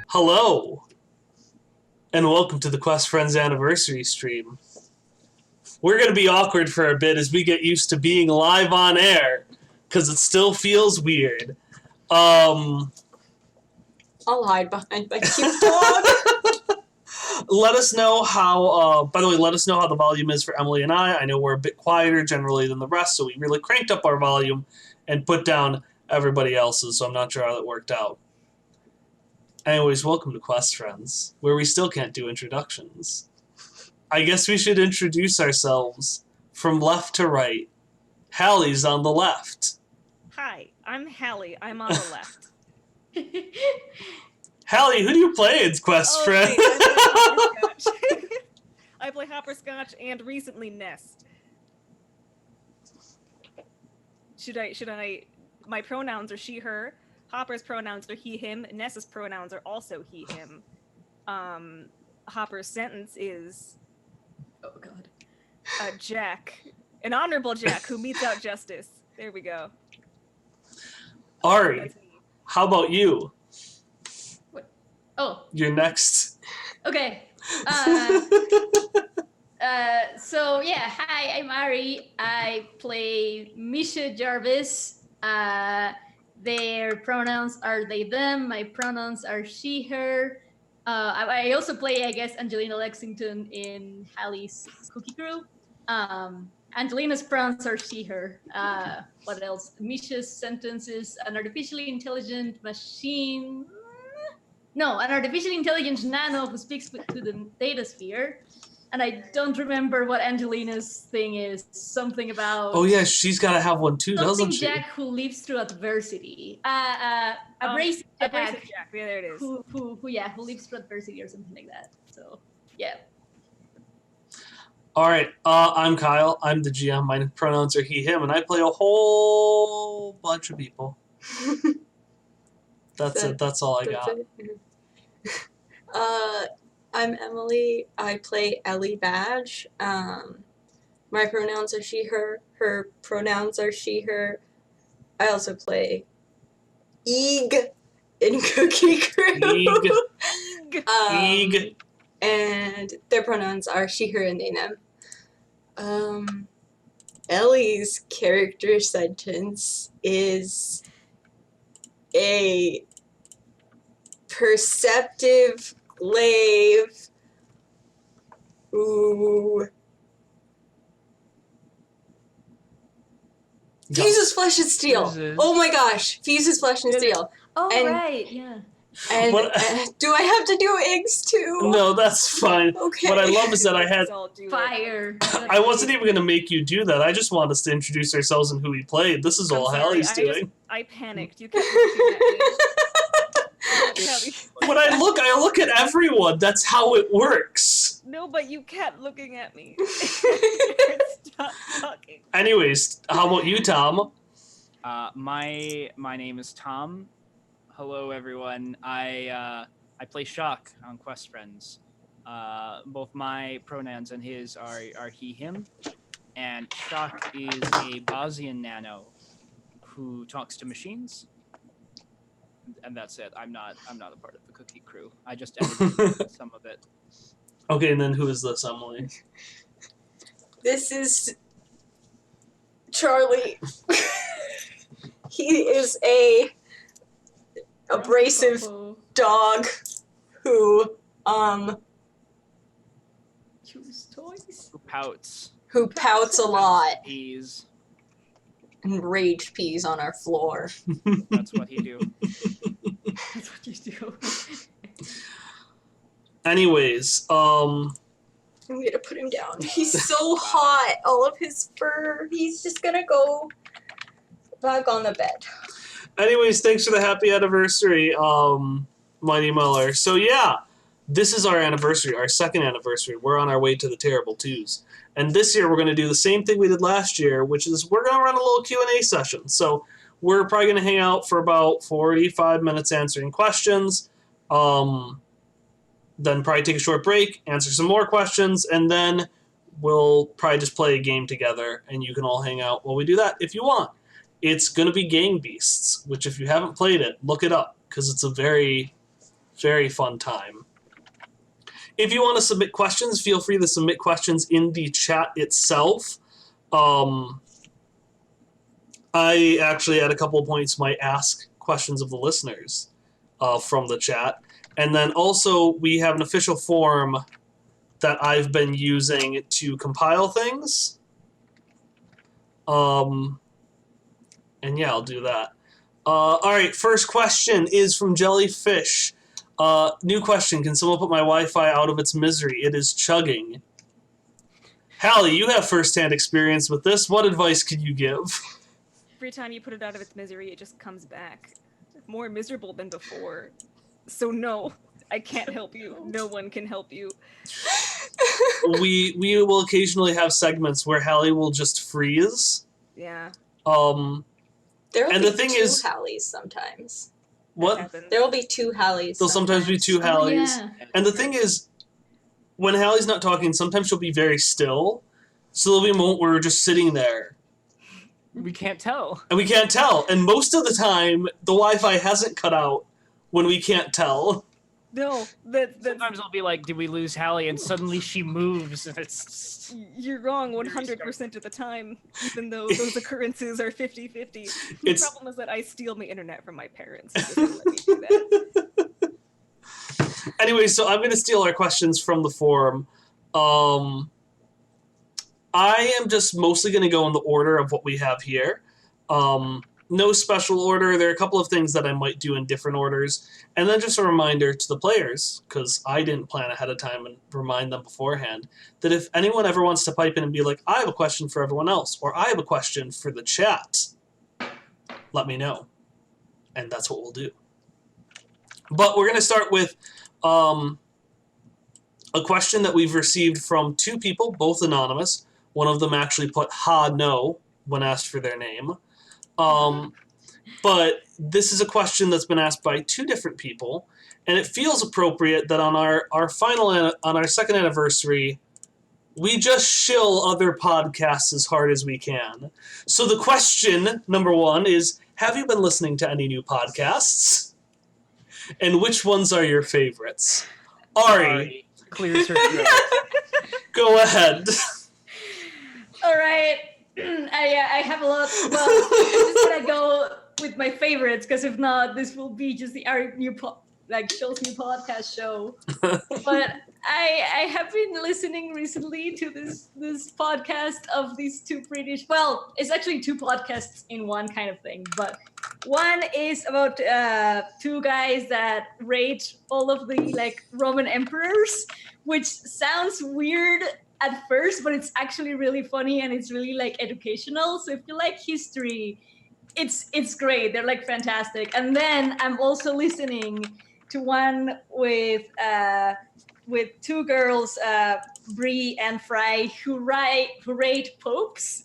Hello, and welcome to the Quest Friends anniversary stream. We're going to be awkward for a bit as we get used to being live on air, because it still feels weird. I'll hide behind my cute dog. Let us know how, by the way, let us know how the volume is for Emily and I. I know we're a bit quieter generally than the rest, so we really cranked up our volume and put down everybody else's, so I'm not sure how that worked out. Anyways, welcome to Quest Friends, where we still can't do introductions. I guess we should introduce ourselves from left to right. Hallie's on the left. Hi, I'm Hallie. I'm on the left. Hallie, who do you play in Quest Friends? I play Hopperscotch and recently Nest. Should I? My pronouns are she, her. Hopper's pronouns are he, him. Ness's pronouns are also he, him. Hopper's sentence is, Oh god. Jack, an honorable Jack who metes out justice. There we go. Ari, That's me. how about you? What? Oh, You're next. okay. So yeah, hi, I'm Ari. I play Misha Jarvis. Their pronouns are they, them. My pronouns are she, her. I also play, I guess, Angelina Lexington in Hallie's Cookie Crew. Angelina's pronouns are she, her. What else? Misha's sentence is an artificially intelligent machine. No, an artificially intelligent nano who speaks to the data sphere. And I don't remember what Angelina's thing is. Something about... Oh yeah, she's got to have one too, doesn't something she? Jack who lives through adversity. Abrasive Jack. Abrasive Jack. Yeah, there it is. Who lives through adversity or something like that. So, yeah. All right, I'm Kyle. I'm the GM. My pronouns are he, him, and I play a whole bunch of people. That's it. That's all I got. I'm Emily. I play Ellie Badge. My pronouns are she, her. Her pronouns are she, her. I also play Eeg in Cookie Crew. Eeg. And their pronouns are she, her, and they, them. Ellie's character sentence is a perceptive glaive who fuses flesh and steel. Oh my gosh, fuses flesh and steel. Oh, And- right, yeah. And What- do I have to do eggs too? No, that's fine. Okay. What I love is that I had. I'll do it. Fire. I wasn't even going to make you do that. I just want us to introduce ourselves and who we played. This is I'm all sorry, Hallie's I doing. I panicked. You kept looking at me. Hallie. When I look at everyone. That's how it works. No, but you kept looking at me. Stop talking. Anyways, how about you, Tom? My name is Tom. Hello, everyone. I play Shock on Quest Friends. Both my pronouns and his are he, him, and Shock is a Bosnian nano who talks to machines. And that's it. I'm not a part of the Cookie Crew. I just edited some of it. Okay, and then who is this, Emily? This is Charlie. He is a abrasive dog who Choose toys. Who pouts. pouts a lot He's and rage pees on our floor. that's what he do. That's what you do. Anyways, I'm gonna put him down. He's so hot. All of his fur. He's just gonna go back on the bed. Anyways, thanks for the happy anniversary, Mighty Muller. So yeah, this is our anniversary, our second anniversary. We're on our way to the Terrible Twos. And this year we're going to do the same thing we did last year, which is we're going to run a little Q&A session. So we're probably going to hang out for about 45 minutes answering questions. Then probably take a short break, answer some more questions, and then we'll probably just play a game together, and you can all hang out while we do that if you want. It's going to be Gang Beasts, which if you haven't played it, look it up, because it's a very Very fun time. If you want to submit questions, feel free to submit questions in the chat itself. I actually, at a couple of points, might ask questions of the listeners from the chat. And then also, we have an official form that I've been using to compile things. And yeah, I'll do that. All right, first question is from Jellyfish. New question, can someone put my Wi-Fi out of its misery? It is chugging. Hallie, you have first-hand experience with this. What advice could you give? Every time you put it out of its misery, it just comes back more miserable than before. So no, I can't help you. No one can help you. We will occasionally have segments where Hallie will just freeze. Yeah. There will And be the thing two is- Hallies sometimes. that What? happens. There will be two Hallies. There'll sometimes be two Hallies. Oh, yeah. And the thing is, when Hallie's not talking, sometimes she'll be very still. So there'll be a moment where we're just sitting there. We can't tell. And we can't tell. And most of the time, the Wi-Fi hasn't cut out when we can't tell. No, that Sometimes I'll be like, did we lose Hallie? And suddenly she moves, and it's... you're wrong 100% of the time, even though those occurrences are 50-50. The It's- problem is that I steal my internet from my parents. So they don't let me do that. Anyway, so I'm going to steal our questions from the forum. I am just mostly going to go in the order of what we have here. No special order. There are a couple of things that I might do in different orders. And then just a reminder to the players, because I didn't plan ahead of time and remind them beforehand, that if anyone ever wants to pipe in and be like, I have a question for everyone else, or I have a question for the chat, let me know. And that's what we'll do. But we're going to start with a question that we've received from two people, both anonymous. One of them actually put "ha no" when asked for their name. But this is a question that's been asked by two different people, and it feels appropriate that on our second anniversary, we just shill other podcasts as hard as we can. So the question, number one, is, have you been listening to any new podcasts? And which ones are your favorites? Ari, clears her throat. go ahead. All right. I have a lot. Well, I'm just gonna go with my favorites because if not, this will be just the Show's new podcast show. But I have been listening recently to this podcast of these two British. Well, it's actually two podcasts in one kind of thing. But one is about two guys that rate all of the Roman emperors, which sounds weird at first, but it's actually really funny and it's really educational. So if you like history, it's great. They're fantastic. And then I'm also listening to one with two girls, Brie and Fry, who rate popes.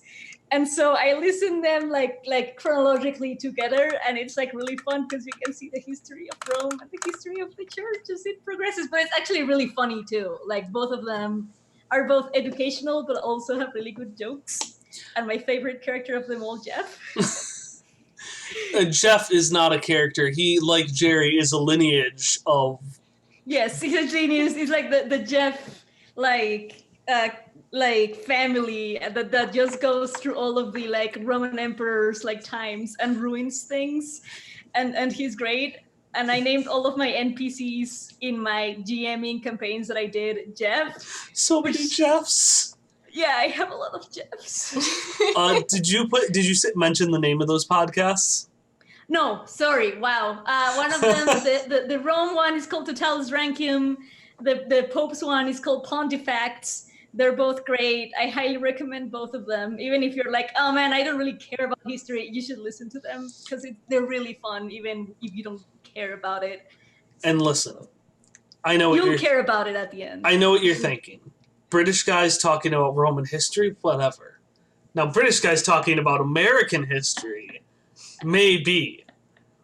And so I listen them like chronologically together, and it's really fun because you can see the history of Rome and the history of the church as it progresses. But it's actually really funny too. Both of them are both educational, but also have really good jokes. And my favorite character of them all, Jeff. Jeff is not a character. He, like Jerry, is a lineage of... Yes, he's a genius. He's the Jeff, family that just goes through all of the Roman emperors times and ruins things. And he's great. And I named all of my NPCs in my GMing campaigns that I did Jeff. So many Jeffs. Yeah, I have a lot of Jeffs. Did you mention the name of those podcasts? No, sorry. Wow. One of them, the Rome one is called Totalis Rankium. The Pope's one is called Pontifacts. They're both great. I highly recommend both of them. Even if you're oh man, I don't really care about history, you should listen to them because they're really fun, even if you don't care about it. And listen, I know what You'll you're... care about it at the end. I know what you're thinking. British guys talking about Roman history? Whatever. Now, British guys talking about American history? Maybe.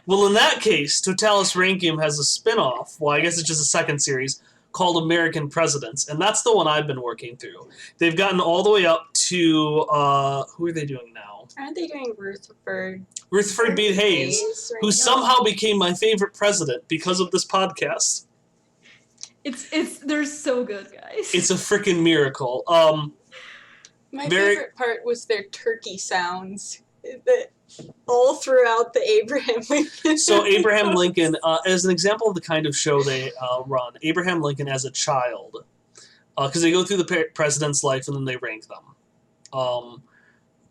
Well, in that case, Totalis Rankium has a spin-off, well, I guess it's just a second series, called American Presidents, and that's the one I've been working through. They've gotten all the way up to who are they doing now? Aren't they doing Rutherford? Rutherford B. Hayes, right who now? somehow became my favorite president because of this podcast. They're so good, guys. It's a freaking miracle. My very- favorite part was their turkey sounds. That all throughout the Abraham Lincoln. So Abraham Lincoln, as an example of the kind of show they run, Abraham Lincoln as a child, because they go through the president's life and then they rank them.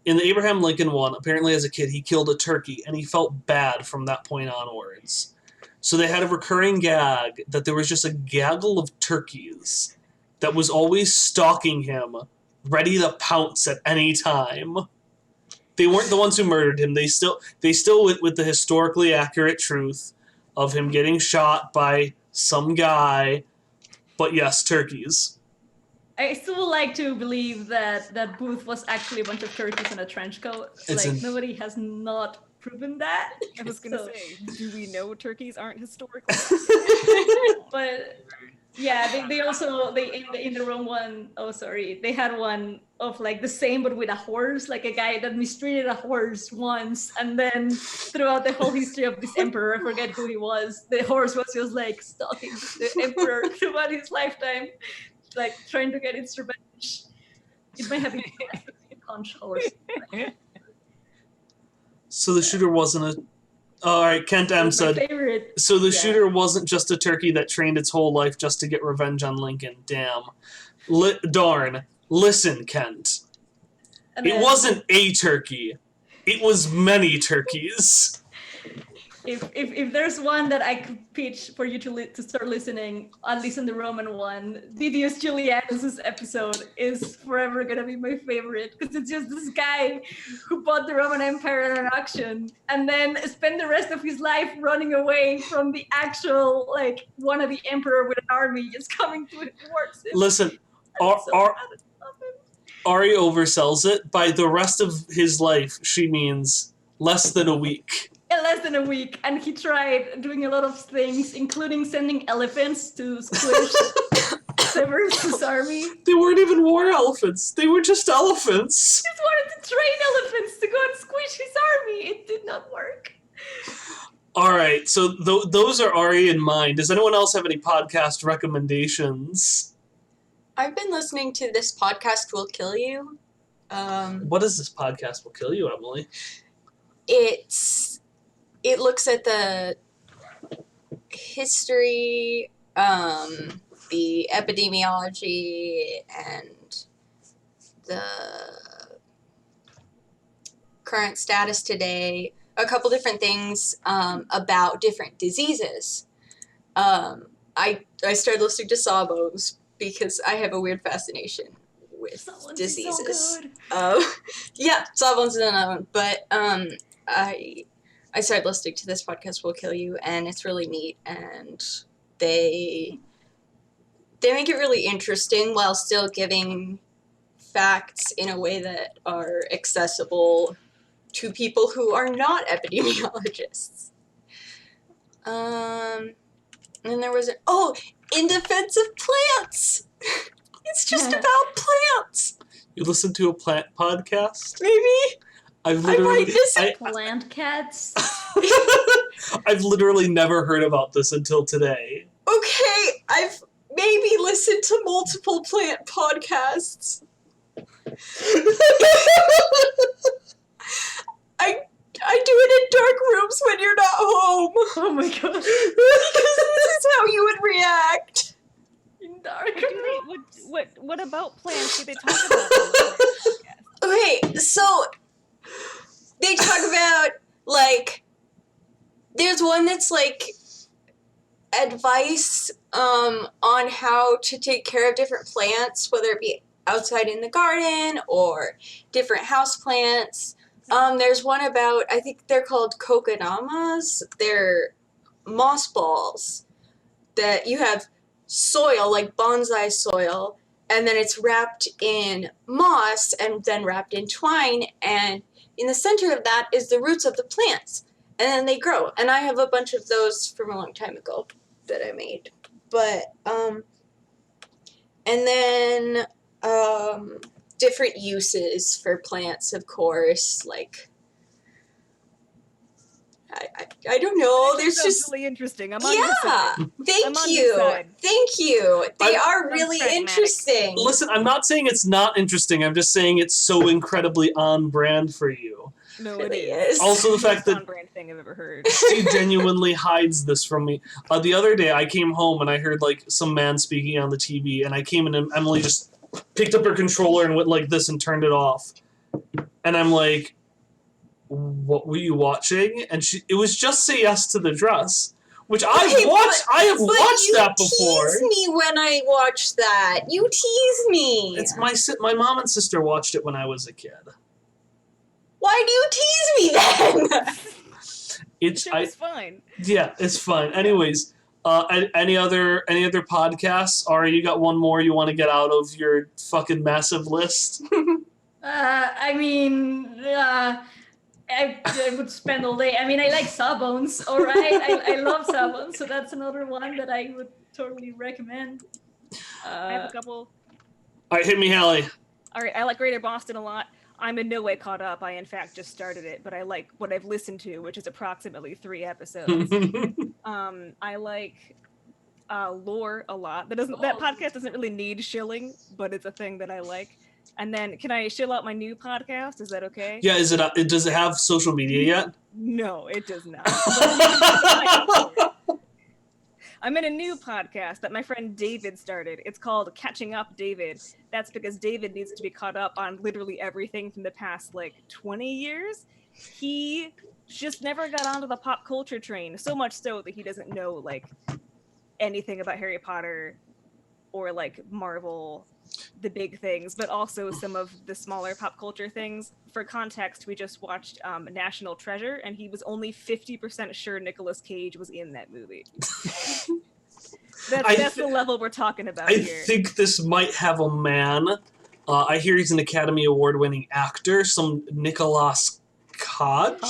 In the Abraham Lincoln one, apparently as a kid he killed a turkey and he felt bad from that point onwards. So they had a recurring gag that there was just a gaggle of turkeys that was always stalking him, ready to pounce at any time. They weren't the ones who murdered him. They still went with the historically accurate truth of him getting shot by some guy. But yes, turkeys. I still would like to believe that Booth was actually a bunch of turkeys in a trench coat. It's Like, an- nobody has not proven that. I was gonna So- say, do we know turkeys aren't historical? But yeah, they also in the Rome one, oh sorry, they had one of like the same but with a horse, like a guy that mistreated a horse once, and then throughout the whole history of this emperor, I forget who he was, the horse was just like stalking the emperor throughout his lifetime, like trying to get its revenge. It might have been a conch horse. So the shooter wasn't a... All right, Kent M. My said... favorite. So the Yeah. shooter wasn't just a turkey that trained its whole life just to get revenge on Lincoln. Damn. Darn. Listen, Kent. And It then wasn't a turkey. It was many turkeys. If there's one that I could pitch for you to start listening, at least in the Roman one, Didius Julianus's episode is forever gonna be my favorite because it's just this guy who bought the Roman Empire at an auction and then spent the rest of his life running away from the actual like wannabe emperor with an army just coming to towards him. Listen, And Ar- it's so Ar- sad. I love him. Ari oversells it. By the rest of his life, she means less than a week. In less than a week, and he tried doing a lot of things, including sending elephants to squish Severus's army. They weren't even war elephants. They were just elephants. Just wanted to train elephants to go and squish his army. It did not work. All right, so those are Ari and mine. Does anyone else have any podcast recommendations? I've been listening to This Podcast Will Kill You. What is this podcast will kill you, Emily? It looks at the history, the epidemiology, and the current status today. A couple different things about different diseases. I started listening to Sawbones because I have a weird fascination with Someone's is diseases. so good. Yeah, Sawbones is another one. But I started listening to This Podcast Will Kill You, and it's really neat, and they make it really interesting while still giving facts in a way that are accessible to people who are not epidemiologists. And then there was In Defense of Plants. It's just Yeah. about plants. You listen to a plant podcast? Maybe I've I literally, might miss it. Plant cats. I've literally never heard about this until today. Okay, I've maybe listened to multiple plant podcasts. I do it in dark rooms when you're not home. Oh my god. Because this is how you would react. In dark Do room. they, what about plants do they talk about? Okay, so they talk about, like, there's one that's, like, advice on how to take care of different plants, whether it be outside in the garden or different house plants. There's one about, I think they're called kokodamas. They're moss balls that you have soil, like bonsai soil, and then it's wrapped in moss and then wrapped in twine, and in the center of that is the roots of the plants, and then they grow. And I have a bunch of those from a long time ago that I made. But, and then, different uses for plants, of course. Like, I don't know. That There's sounds just really interesting. I'm on your side. yeah. I'm Thank on your you, side. thank you. They I- are Sounds really pragmatic. interesting. Listen, I'm not saying it's not interesting. I'm just saying it's so incredibly on brand for you. No, It really it is. is. Also, the Most fact that on-brand thing I've ever heard. she genuinely hides this from me. The other day, I came home and I heard like some man speaking on the TV, and I came in and Emily just picked up her controller and went like this and turned it off. And I'm like, "What were you watching?" And it was just Say Yes to the Dress, which I've Okay, watched. I have But watched you that before. tease me when I watch that. You tease me. It's my mom and sister watched it when I was a kid. Why do you tease me then? It's It was fine. yeah, it's fun. Anyways, any other podcasts? Ari, you got one more you want to get out of your fucking massive list? I mean, I would spend all day. I mean, I like Sawbones, all right? I love Sawbones, so that's another one that I would totally recommend. I have a couple. All right, hit me, Hallie. All right, I like Greater Boston a lot. I'm in no way caught up. I, in fact, just started it, but I like what I've listened to, which is approximately 3 episodes. I like Lore a lot. That podcast doesn't really need shilling, but it's a thing that I like. And then, can I shill out my new podcast? Is that okay? Yeah, does it have social media yet? No, it does not. I'm in a new podcast that my friend David started. It's called Catching Up David. That's because David needs to be caught up on literally everything from the past, 20 years. He just never got onto the pop culture train, so much so that he doesn't know, anything about Harry Potter or, Marvel, the big things, but also some of the smaller pop culture things. For context, we just watched National Treasure, and he was only 50% sure Nicolas Cage was in that movie. That's the level we're talking about I here. think this might have a man. I hear he's an Academy Award-winning actor, some Nicolas Cage.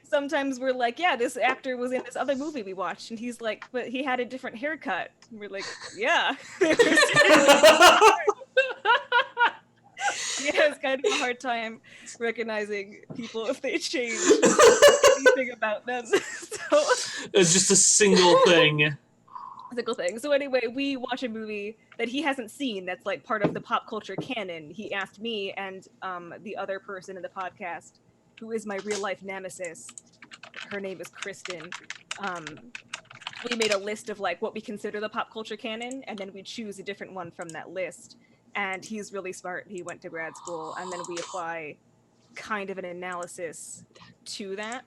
Sometimes we're like, yeah, this actor was in this other movie we watched, and he's like, but he had a different haircut. And we're like, yeah. Yeah, it's kind of a hard time recognizing people if they change anything about them. So Just a single thing. single thing. So anyway, we watch a movie that he hasn't seen that's part of the pop culture canon. He asked me and the other person in the podcast, who is my real life nemesis. Her name is Kristen. We made a list of what we consider the pop culture canon, and then we choose a different one from that list. And he's really smart. He went to grad school, and then we apply kind of an analysis to that.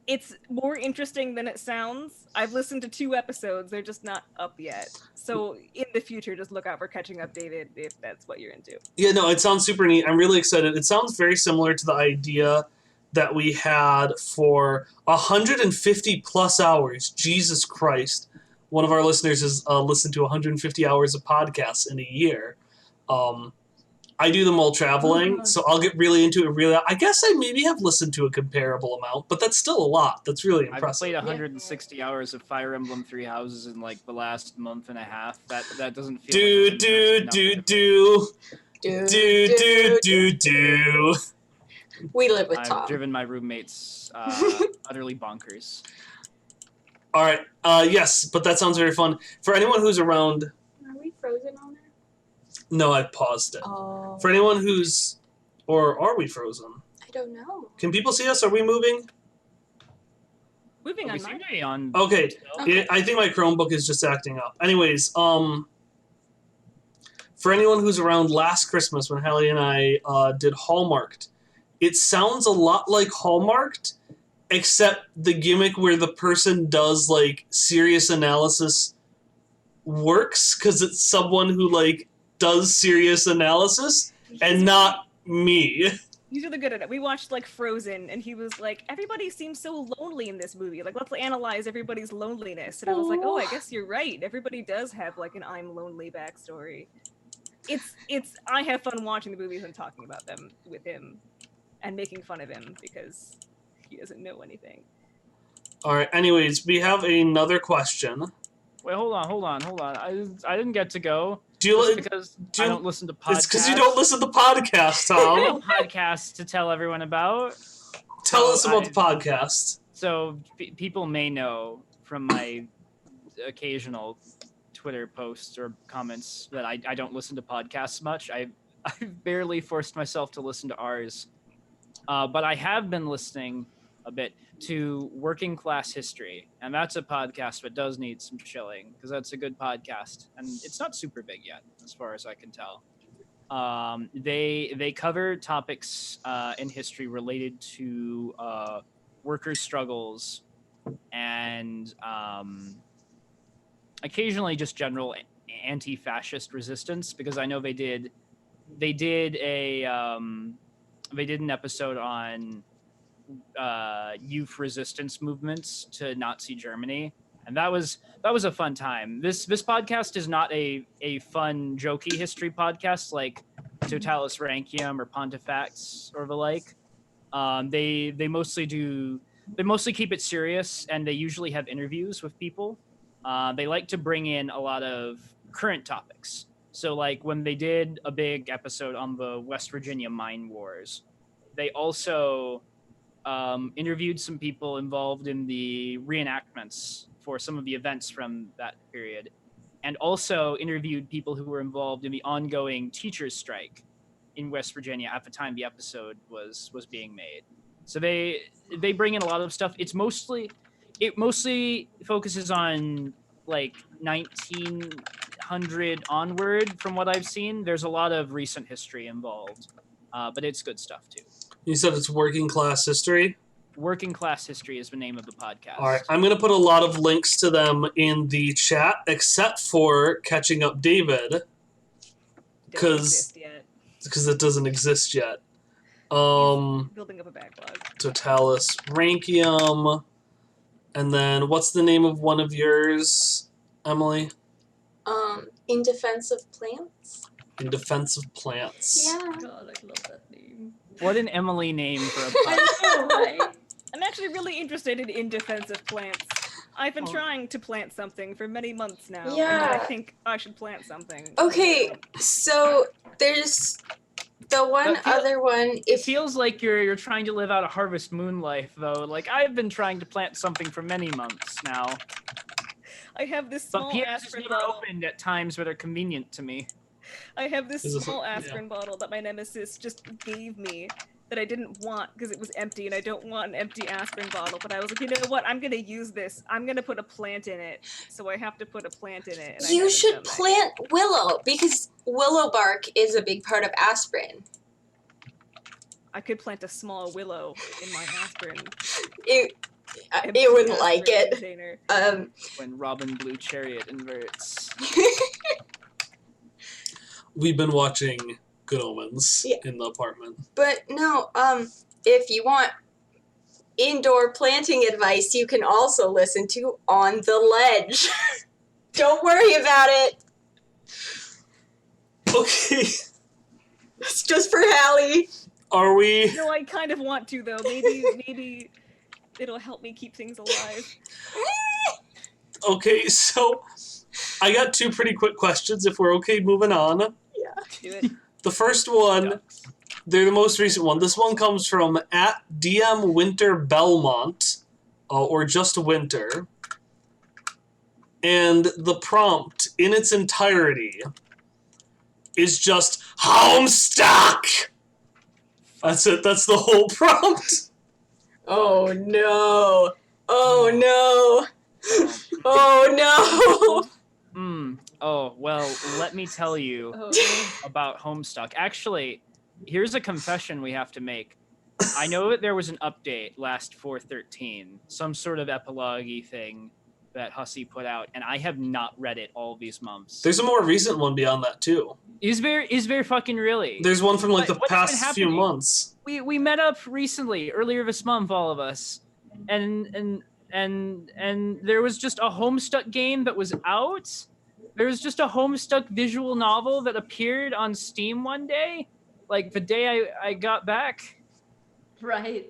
It's more interesting than it sounds. I've listened to 2 episodes. They're just not up yet. So in the future, just look out for Catching Up David if that's what you're into. Yeah, no, it sounds super neat. I'm really excited. It sounds very similar to the idea that we had for 150 plus hours. Jesus Christ. One of our listeners has listened to 150 hours of podcasts in a year. I do them while traveling, so I'll get really into it. I guess I maybe have listened to a comparable amount, but that's still a lot. That's really I've impressive. played 160 hours of Fire Emblem Three Houses in the last month and a half. That doesn't feel Do like do do do do do do do. We live with I've Tom. driven my roommates utterly bonkers. All right. Yes, but that sounds very fun. For anyone who's around, Are we frozen on there? no, I paused it. Oh, For anyone who's, or are we frozen? I don't know. Can people see us? Are we moving? Moving We on. seem to be on. Okay. Okay. I think my Chromebook is just acting up. Anyways, for anyone who's around last Christmas when Hallie and I did Hallmarked, it sounds a lot like Hallmarked, except the gimmick where the person does serious analysis works because it's someone who does serious analysis and not me. He's really good at it. We watched Frozen, and he was like, "Everybody seems so lonely in this movie. Let's analyze everybody's loneliness." And I was like, "Oh, I guess you're right. Everybody does have an I'm lonely backstory." It's. I have fun watching the movies and talking about them with him, and making fun of him because he doesn't know anything. All right. Anyways, we have another question. Wait, hold on. I didn't get to go. Do you Just li- because do I you- don't listen to podcasts. It's because you don't listen to podcasts, I Tom. have podcasts to tell everyone about. Tell So us about the podcast. So people may know from my occasional Twitter posts or comments that I don't listen to podcasts much. I've barely forced myself to listen to ours. But I have been listening a bit to Working Class History, and that's a podcast that does need some chilling because that's a good podcast, and it's not super big yet, as far as I can tell. They cover topics in history related to workers' struggles and occasionally just general anti-fascist resistance, because I know they did an episode on youth resistance movements to Nazi Germany, and that was a fun time. This podcast is not a fun jokey history podcast like Totalis Rankium or Pontifex or the like. They mostly keep it serious, and they usually have interviews with people. They like to bring in a lot of current topics. So, like when they did a big episode on the West Virginia mine wars, they also interviewed some people involved in the reenactments for some of the events from that period, and also interviewed people who were involved in the ongoing teachers' strike in West Virginia at the time the episode was being made. So they bring in a lot of stuff. It mostly focuses on like 1900 onward from what I've seen. There's a lot of recent history involved, but it's good stuff too. You said it's Working Class History? Working Class History is the name of the podcast. All right, I'm going to put a lot of links to them in the chat, except for Catching Up David, Don't 'Cause- exist yet. because it doesn't exist yet. Building up a backlog. Totalis Rankium, and then what's the name of one of yours, Emily? In Defense of Plants. In Defense of Plants. Yeah. God, I love that name. What an Emily name for a I podcast. know, right? I'm actually really interested in defensive plants. I've been Oh. trying to plant something for many months now. and Yeah. I think I should plant something. Okay, so there's the one That feel- other one. It If feels like you're trying to live out a Harvest Moon life, though. Like I've been trying to plant something for many months now, I have this but small Pierre's is aspirin never bottle. opened at times that are convenient to me. I have this Is this- small yeah. aspirin bottle that my nemesis just gave me that I didn't want because it was empty, and I don't want an empty aspirin bottle. But I was like, you know what? I'm gonna use this. I'm gonna put a plant in it. So I have to put a plant in it. and I you haven't should done that plant willow because willow bark is a big part of aspirin. yet. I could plant a small willow in my aspirin. It empty wouldn't like aspirin it. Container. When Robin Blue Chariot inverts. We've been watching Good Omens Yeah. in the apartment. But no, if you want indoor planting advice, you can also listen to On the Ledge. Don't worry about it. Okay, It's just for Hallie. are we? No, I kind of want to though. Maybe it'll help me keep things alive. Okay, so I got two pretty quick questions if we're okay moving on. Do it. The first one, they're the most recent one. This one comes from at DM Winter Belmont, or just Winter. And the prompt in its entirety is just Homestuck! That's it, that's the whole prompt. Oh no. Oh no. Oh Oh, well, let me tell you Oh, about Homestuck. Actually, here's a confession we have to make. I know that there was an update last 4.13, some sort of epilogue-y thing that Hussey put out, and I have not read it all these months. There's a more recent one beyond that, too. Is there fucking really? There's one from like What- the what's been past few happening? months. We met up recently, earlier this month, all of us, and there was just a Homestuck game that was out. There was just a Homestuck visual novel that appeared on Steam one day, like the day I got back. right.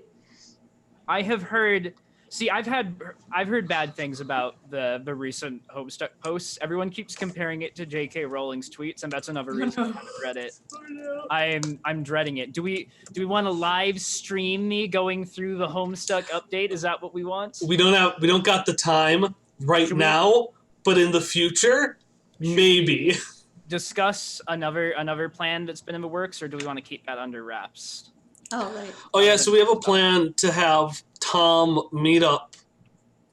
I have heard See, I've heard bad things about the recent Homestuck posts. Everyone keeps comparing it to J.K. Rowling's tweets, and that's another reason I haven't read it. I'm dreading it. Do we want to live stream me going through the Homestuck update? Is that what we want? We don't got the time right Should we- now, but in the future, maybe. Discuss another plan that's been in the works, or do we want to keep that under wraps? Oh, right. Oh yeah, so we have a plan to have Tom meet up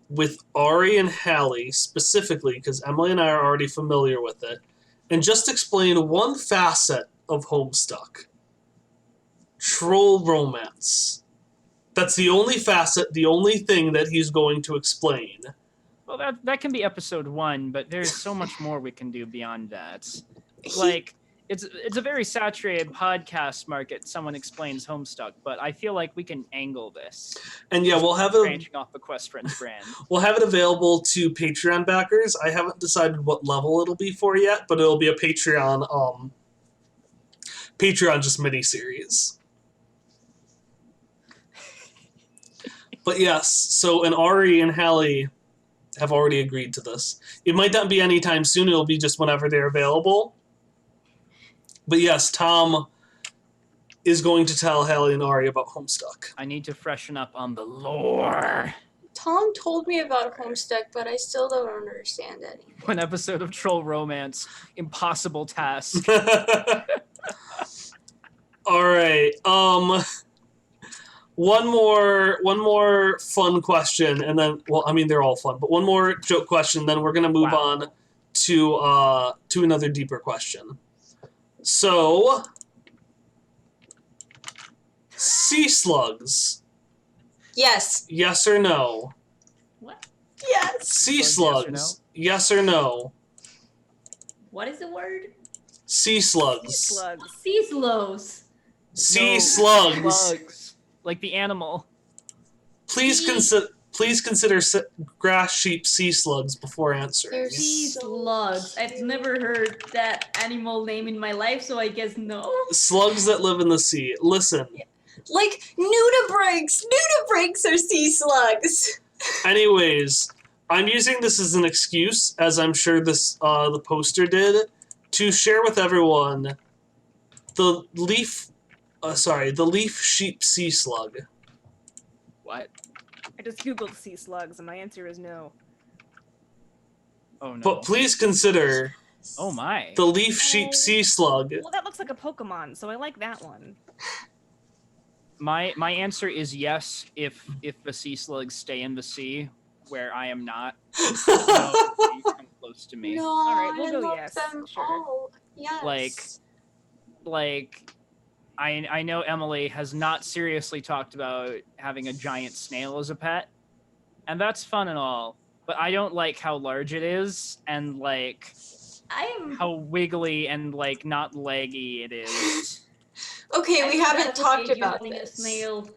with Ari and Hallie specifically, because Emily and I are already familiar with it, and just explain one facet of Homestuck. Troll romance. That's the only facet, the only thing that he's going to explain. Well, that can be episode 1, but there's so much more we can do beyond that. Like, it's a very saturated podcast market. Someone explains Homestuck, but I feel like we can angle this. And yeah, we'll have it Branching off the Quest Friends brand. available to Patreon backers. I haven't decided what level it'll be for yet, but it'll be a Patreon just mini series. But yes, so and Ari and Hallie have already agreed to this. It might not be anytime soon, it'll be just whenever they're available. But yes, Tom is going to tell Hallie and Ari about Homestuck. I need to freshen up on the lore. Tom told me about Homestuck, but I still don't understand anything. One episode of Troll Romance, impossible task. All right. One more fun question, and then they're all fun, but one more joke question. Then we're gonna move on to another deeper question. So, sea slugs. Yes. Yes or no? What? Yes. Sea Slugs, slugs. Yes or no? What is the word? Sea slugs. Slugs. Seaslows. Sea No, slugs. slugs. Like the animal. Please consider grass sheep sea slugs before answering. They're Sea so slugs. I've never heard that animal name in my life, so I guess no. Slugs that live in the sea. Listen. Like nudibranchs. Nudibranchs are sea slugs. Anyways, I'm using this as an excuse, as I'm sure the poster did, to share with everyone the leaf sheep sea slug. What? I just googled sea slugs, and my answer is no. Oh no. But please consider Oh my. the leaf sheep sea slug. Well, that looks like a Pokemon, so I like that one. My answer is yes if the sea slugs stay in the sea where I am not. No, you come close to me. No, right, we'll I go love yes, them sure. all. Yes. Like I know Emily has not seriously talked about having a giant snail as a pet, and that's fun and all, but I don't like how large it is and like I am. how wiggly and like not leggy it is. Okay, we I'm haven't talked advocating about owning a this. snail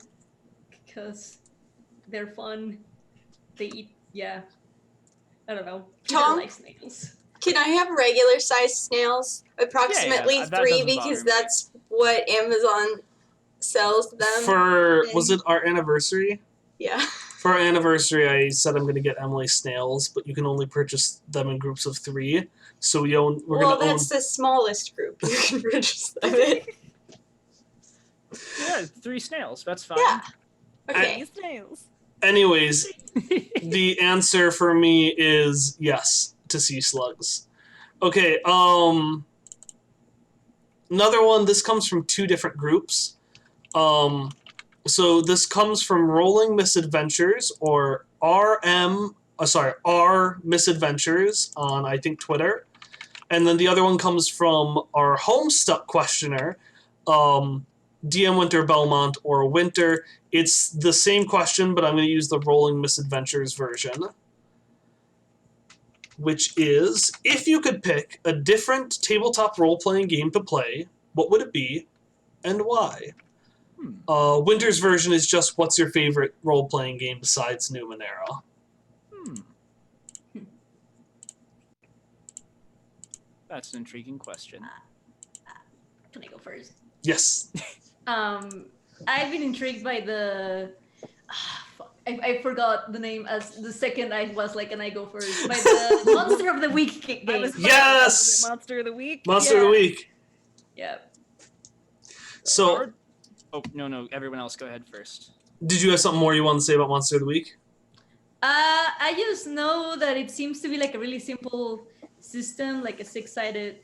because they're fun. They eat. Yeah. I don't know. Peter Tom? likes snails. Can I have regular sized snails? Approximately that 3 doesn't because bother me. that's what Amazon sells them. Was it our anniversary? Yeah. For our anniversary, I said I'm going to get Emily snails, but you can only purchase them in groups of 3. So we're Well, going to own. that's the smallest group you can purchase them in. Yeah, 3 snails. That's fine. Yeah. Okay. These snails. Anyways, the answer for me is yes to sea slugs. Okay, another one, this comes from 2 different groups. So this comes from Rolling Misadventures, or R Misadventures on, I think, Twitter. And then the other one comes from our Homestuck questioner, DM Winter Belmont or Winter. It's the same question, but I'm going to use the Rolling Misadventures version, which is, if you could pick a different tabletop role-playing game to play, what would it be, and why? Winter's version is just, what's your favorite role-playing game besides Numenera? That's an intriguing question. Can I go first? Yes. I've been intrigued by the. Fuck. I forgot the name as the second I was like, and I go first. By the Monster of the Week I game. was Yes! Monster of the Week. Monster of the Yeah. Week. Yeah. So, Oh no, everyone else go ahead first. did you have something more you wanted to say about Monster of the Week? I just know that it seems to be like a really simple system, like a 6-sided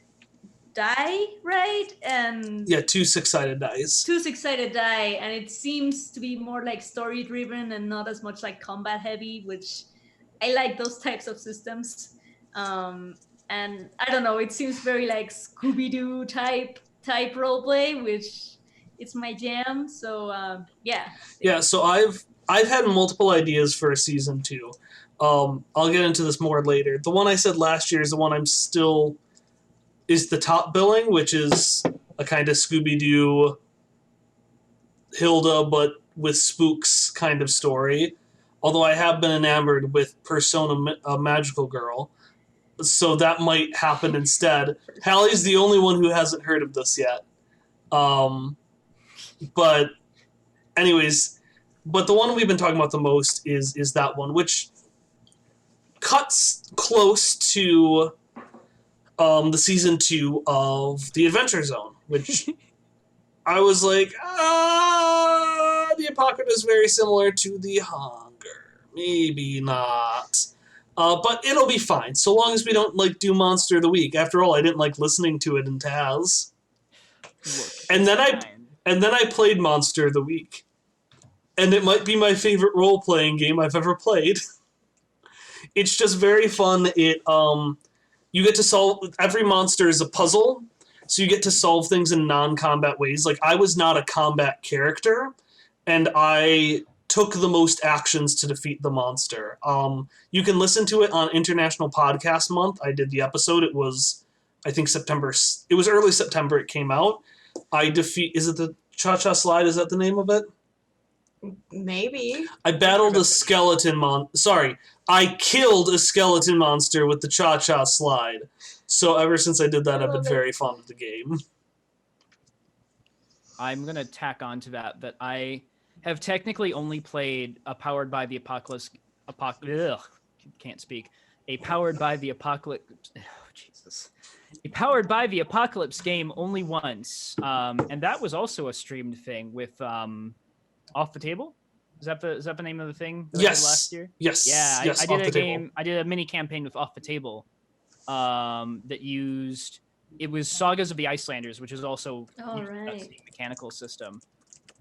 die, right? And Yeah, 2 6-sided dice. 2 6-sided die, and it seems to be more like story driven and not as much like combat heavy, which I like those types of systems. And I don't know, it seems very like Scooby-Doo type roleplay, which it's my jam. So yeah. Yeah, so I've had multiple ideas for season 2. I'll get into this more later. The one I said last year is the one is the top billing, which is a kind of Scooby-Doo Hilda, but with spooks kind of story. Although I have been enamored with Persona Magical Girl, so that might happen instead. Hallie's the only one who hasn't heard of this yet. But anyways, but the one we've been talking about the most is that one, which cuts close to the season 2 of The Adventure Zone, which I was like, the Apocalypse is very similar to The Hunger. Maybe not. But it'll be fine, so long as we don't do Monster of the Week. After all, I didn't like listening to it in Taz. And then I played Monster of the Week. And it might be my favorite role-playing game I've ever played. It's just very fun. You get to solve... Every monster is a puzzle, so you get to solve things in non-combat ways. Like, I was not a combat character, and I took the most actions to defeat the monster. You can listen to it on International Podcast Month. I did the episode. It was, I think, September... It was early September it came out. Is it the Cha-Cha Slide? Is that the name of it? Maybe. I battled a skeleton I killed a skeleton monster with the Cha-Cha Slide. So ever since I did that, I've been very fond of the game. I'm gonna tack on to that I have technically only played a Powered by the Apocalypse. Can't speak. A Powered by the Apocalypse. Oh, Jesus. A Powered by the Apocalypse game only once, and that was also a streamed thing with Off the Table. Is that the name of the thing that I did last year? Yes. Yeah, yes, I did Off a the game. Table. I did a mini campaign with Off the Table. That used. It was Sagas of the Icelanders, which is also All used that right. same mechanical system.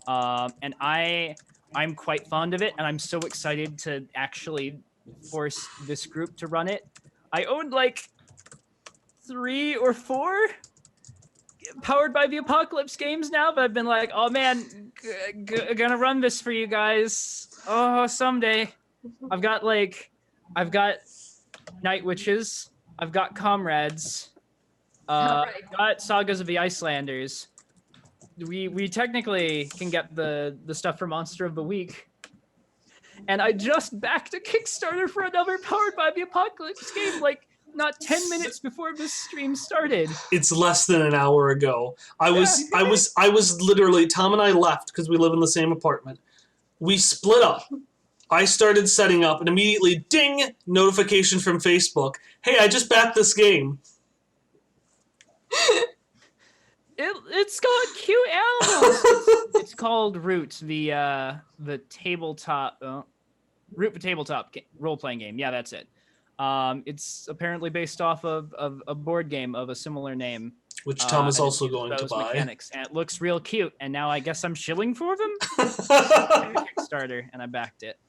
And I'm quite fond of it, and I'm so excited to actually force this group to run it. I owned like 3 or 4 Powered by the Apocalypse games now, but I've been like, oh man, gonna run this for you guys. Oh, someday. I've got Night Witches. I've got Comrades. Alright. I've got Sagas of the Icelanders. We technically can get the stuff for Monster of the Week. And I just backed a Kickstarter for another Powered by the Apocalypse game, not 10 minutes before this stream started. It's less than an hour ago. I was literally, Tom and I left because we live in the same apartment. We split up. I started setting up and immediately, ding, notification from Facebook. Hey, I just backed this game. It's got cute animals. It's called Root, the tabletop Root the tabletop role-playing game. Yeah, that's it. It's apparently based off of a board game of a similar name, Which Tom is and it also uses going to those buy. mechanics, and it looks real cute. And now I guess I'm shilling for them. Kickstarter, and I backed it.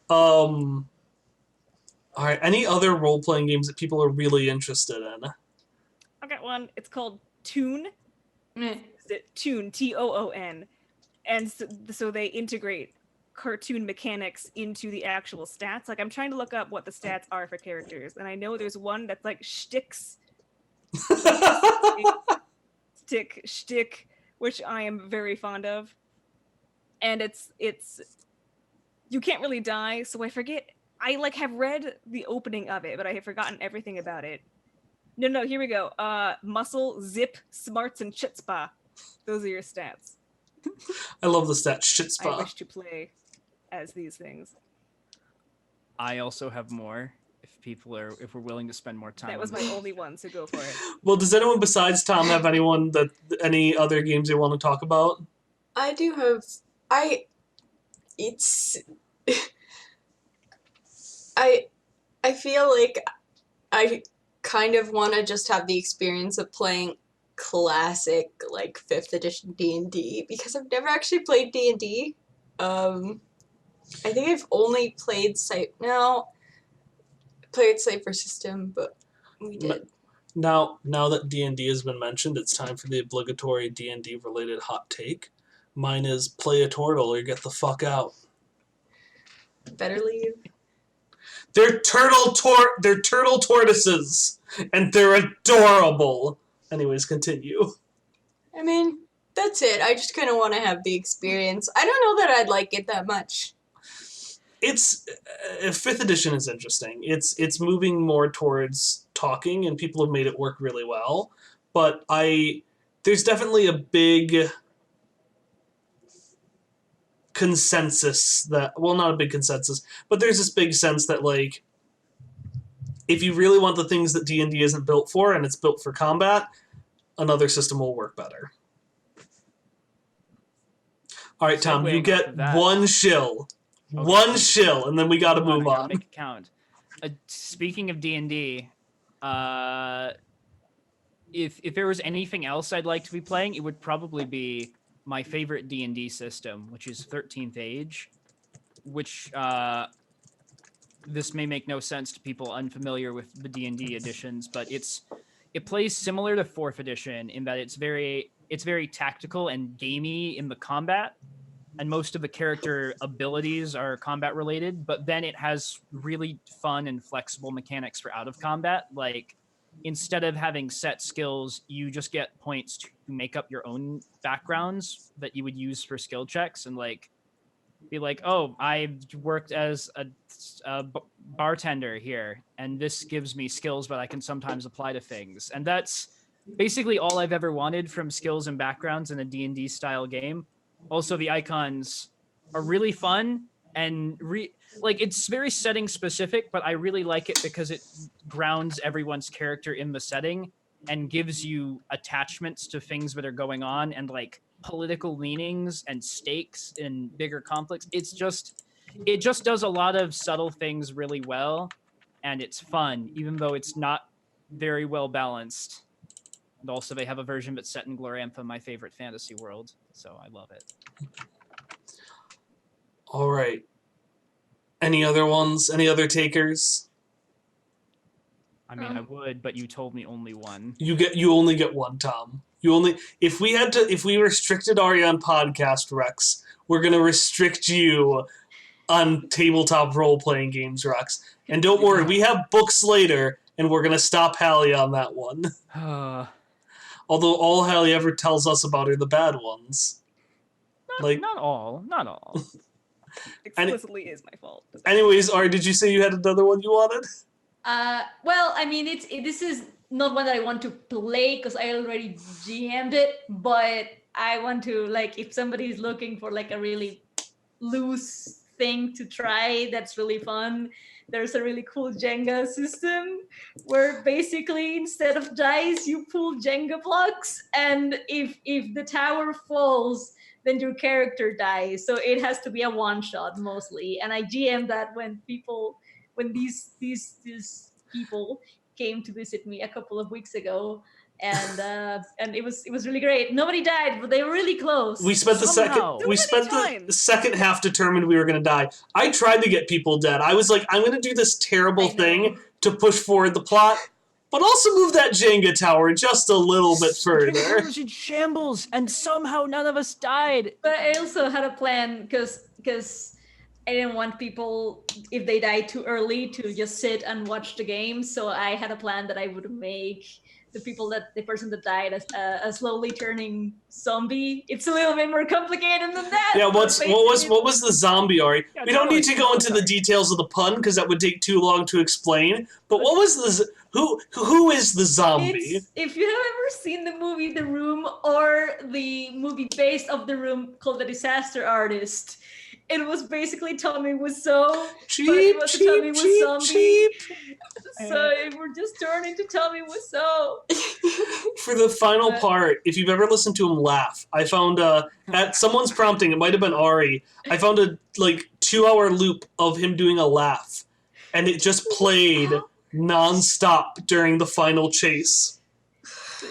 All right. Any other role-playing games that people are really interested in? I got one. It's called Toon. Meh. Toon, Toon. And so they integrate cartoon mechanics into the actual stats. Like, I'm trying to look up what the stats are for characters, and I know there's one that's like shtick, which I am very fond of. And it's you can't really die, so I forget. I have read the opening of it, but I have forgotten everything about it. No, here we go. Muscle, zip, smarts, and chutzpah. Those are your stats. I love the stat I shitspa. wish to play. as these things. I also have more. If we're willing to spend more time. That was on my this. only one, so go for it. Well, does anyone besides Tom have any other games they want to talk about? I do have. It's. I feel like I kind of want to just have the experience of playing classic, like 5th edition D&D, because I've never actually played D&D. I think I've only played played Cypher System, but we did. Now that D&D has been mentioned, it's time for the obligatory D&D related hot take. Mine is play a turtle or get the fuck out. Better leave. They're turtle tortoises, and they're adorable. Anyways, continue. I mean, that's it. I just kind of want to have the experience. I don't know that I'd like it that much. It's 5th edition is interesting. It's moving more towards talking, and people have made it work really well. But there's definitely a big consensus not a big consensus, but there's this big sense that, like, if you really want the things that D&D isn't built for, and it's built for combat, another system will work better. All right, Tom, you get one shill. Okay. One shill, and then we got to move I'll on. make it count. Speaking of D&D, if there was anything else I'd like to be playing, it would probably be my favorite D&D system, which is 13th Age, which this may make no sense to people unfamiliar with the D&D editions, but it plays similar to 4th edition in that it's very tactical and gamey in the combat, and most of the character abilities are combat related, but then it has really fun and flexible mechanics for out of combat. Like, instead of having set skills, you just get points to make up your own backgrounds that you would use for skill checks, and like be like, oh, I worked as a bartender here, and this gives me skills that I can sometimes apply to things. And that's basically all I've ever wanted from skills and backgrounds in a D&D style game. Also, the icons are really fun and it's very setting specific, but I really like it because it grounds everyone's character in the setting and gives you attachments to things that are going on and like political leanings and stakes and bigger conflicts. It just does a lot of subtle things really well, and it's fun, even though it's not very well balanced. And also, they have a version that's set in Glorantha, my favorite fantasy world, so I love it. All right. Any other ones? Any other takers? I mean, I would, but you told me only one. You only get one, Tom. If we restricted Ari on podcast, Rex, we're gonna restrict you on tabletop role-playing games, Rex. And don't worry, we have books later, and we're gonna stop Hallie on that one. Although all Hallie ever tells us about are the bad ones. Not all. Explicitly is my fault. Anyways, Ari, did you say you had another one you wanted? Well, I mean, this is not one that I want to play because I already GM'd it, but I want to, like, if somebody's looking for like a really loose thing to try that's really fun, there's a really cool Jenga system where basically instead of dice, you pull Jenga blocks, and if the tower falls, then your character dies. So it has to be a one shot mostly. And I GM that when these people came to visit me a couple of weeks ago, and it was really great. Nobody died, but they were really close. We spent the second half determined we were going to die. I tried to get people dead. I was like, I'm going to do this terrible thing to push forward the plot, but also move that Jenga tower just a little bit further. It was in shambles, and somehow none of us died. But I also had a plan because I didn't want people, if they died too early, to just sit and watch the game. So I had a plan that I would make the person that died as a slowly turning zombie. It's a little bit more complicated than that. Yeah, what was the zombie, Ari? Yeah, we don't need to go into the details of the pun because that would take too long to explain. But what was who is the zombie? If you have ever seen the movie The Room or the movie based off The Room called The Disaster Artist, it was basically Tommy Wiseau. Cheap, was a cheap, Tommy with cheap, zombie. cheap. So it would just turn into Tommy Wiseau. For the final But- part, if you've ever listened to him laugh, I found at someone's prompting, it might have been Ari, I found a 2-hour loop of him doing a laugh, and it just played non-stop during the final chase.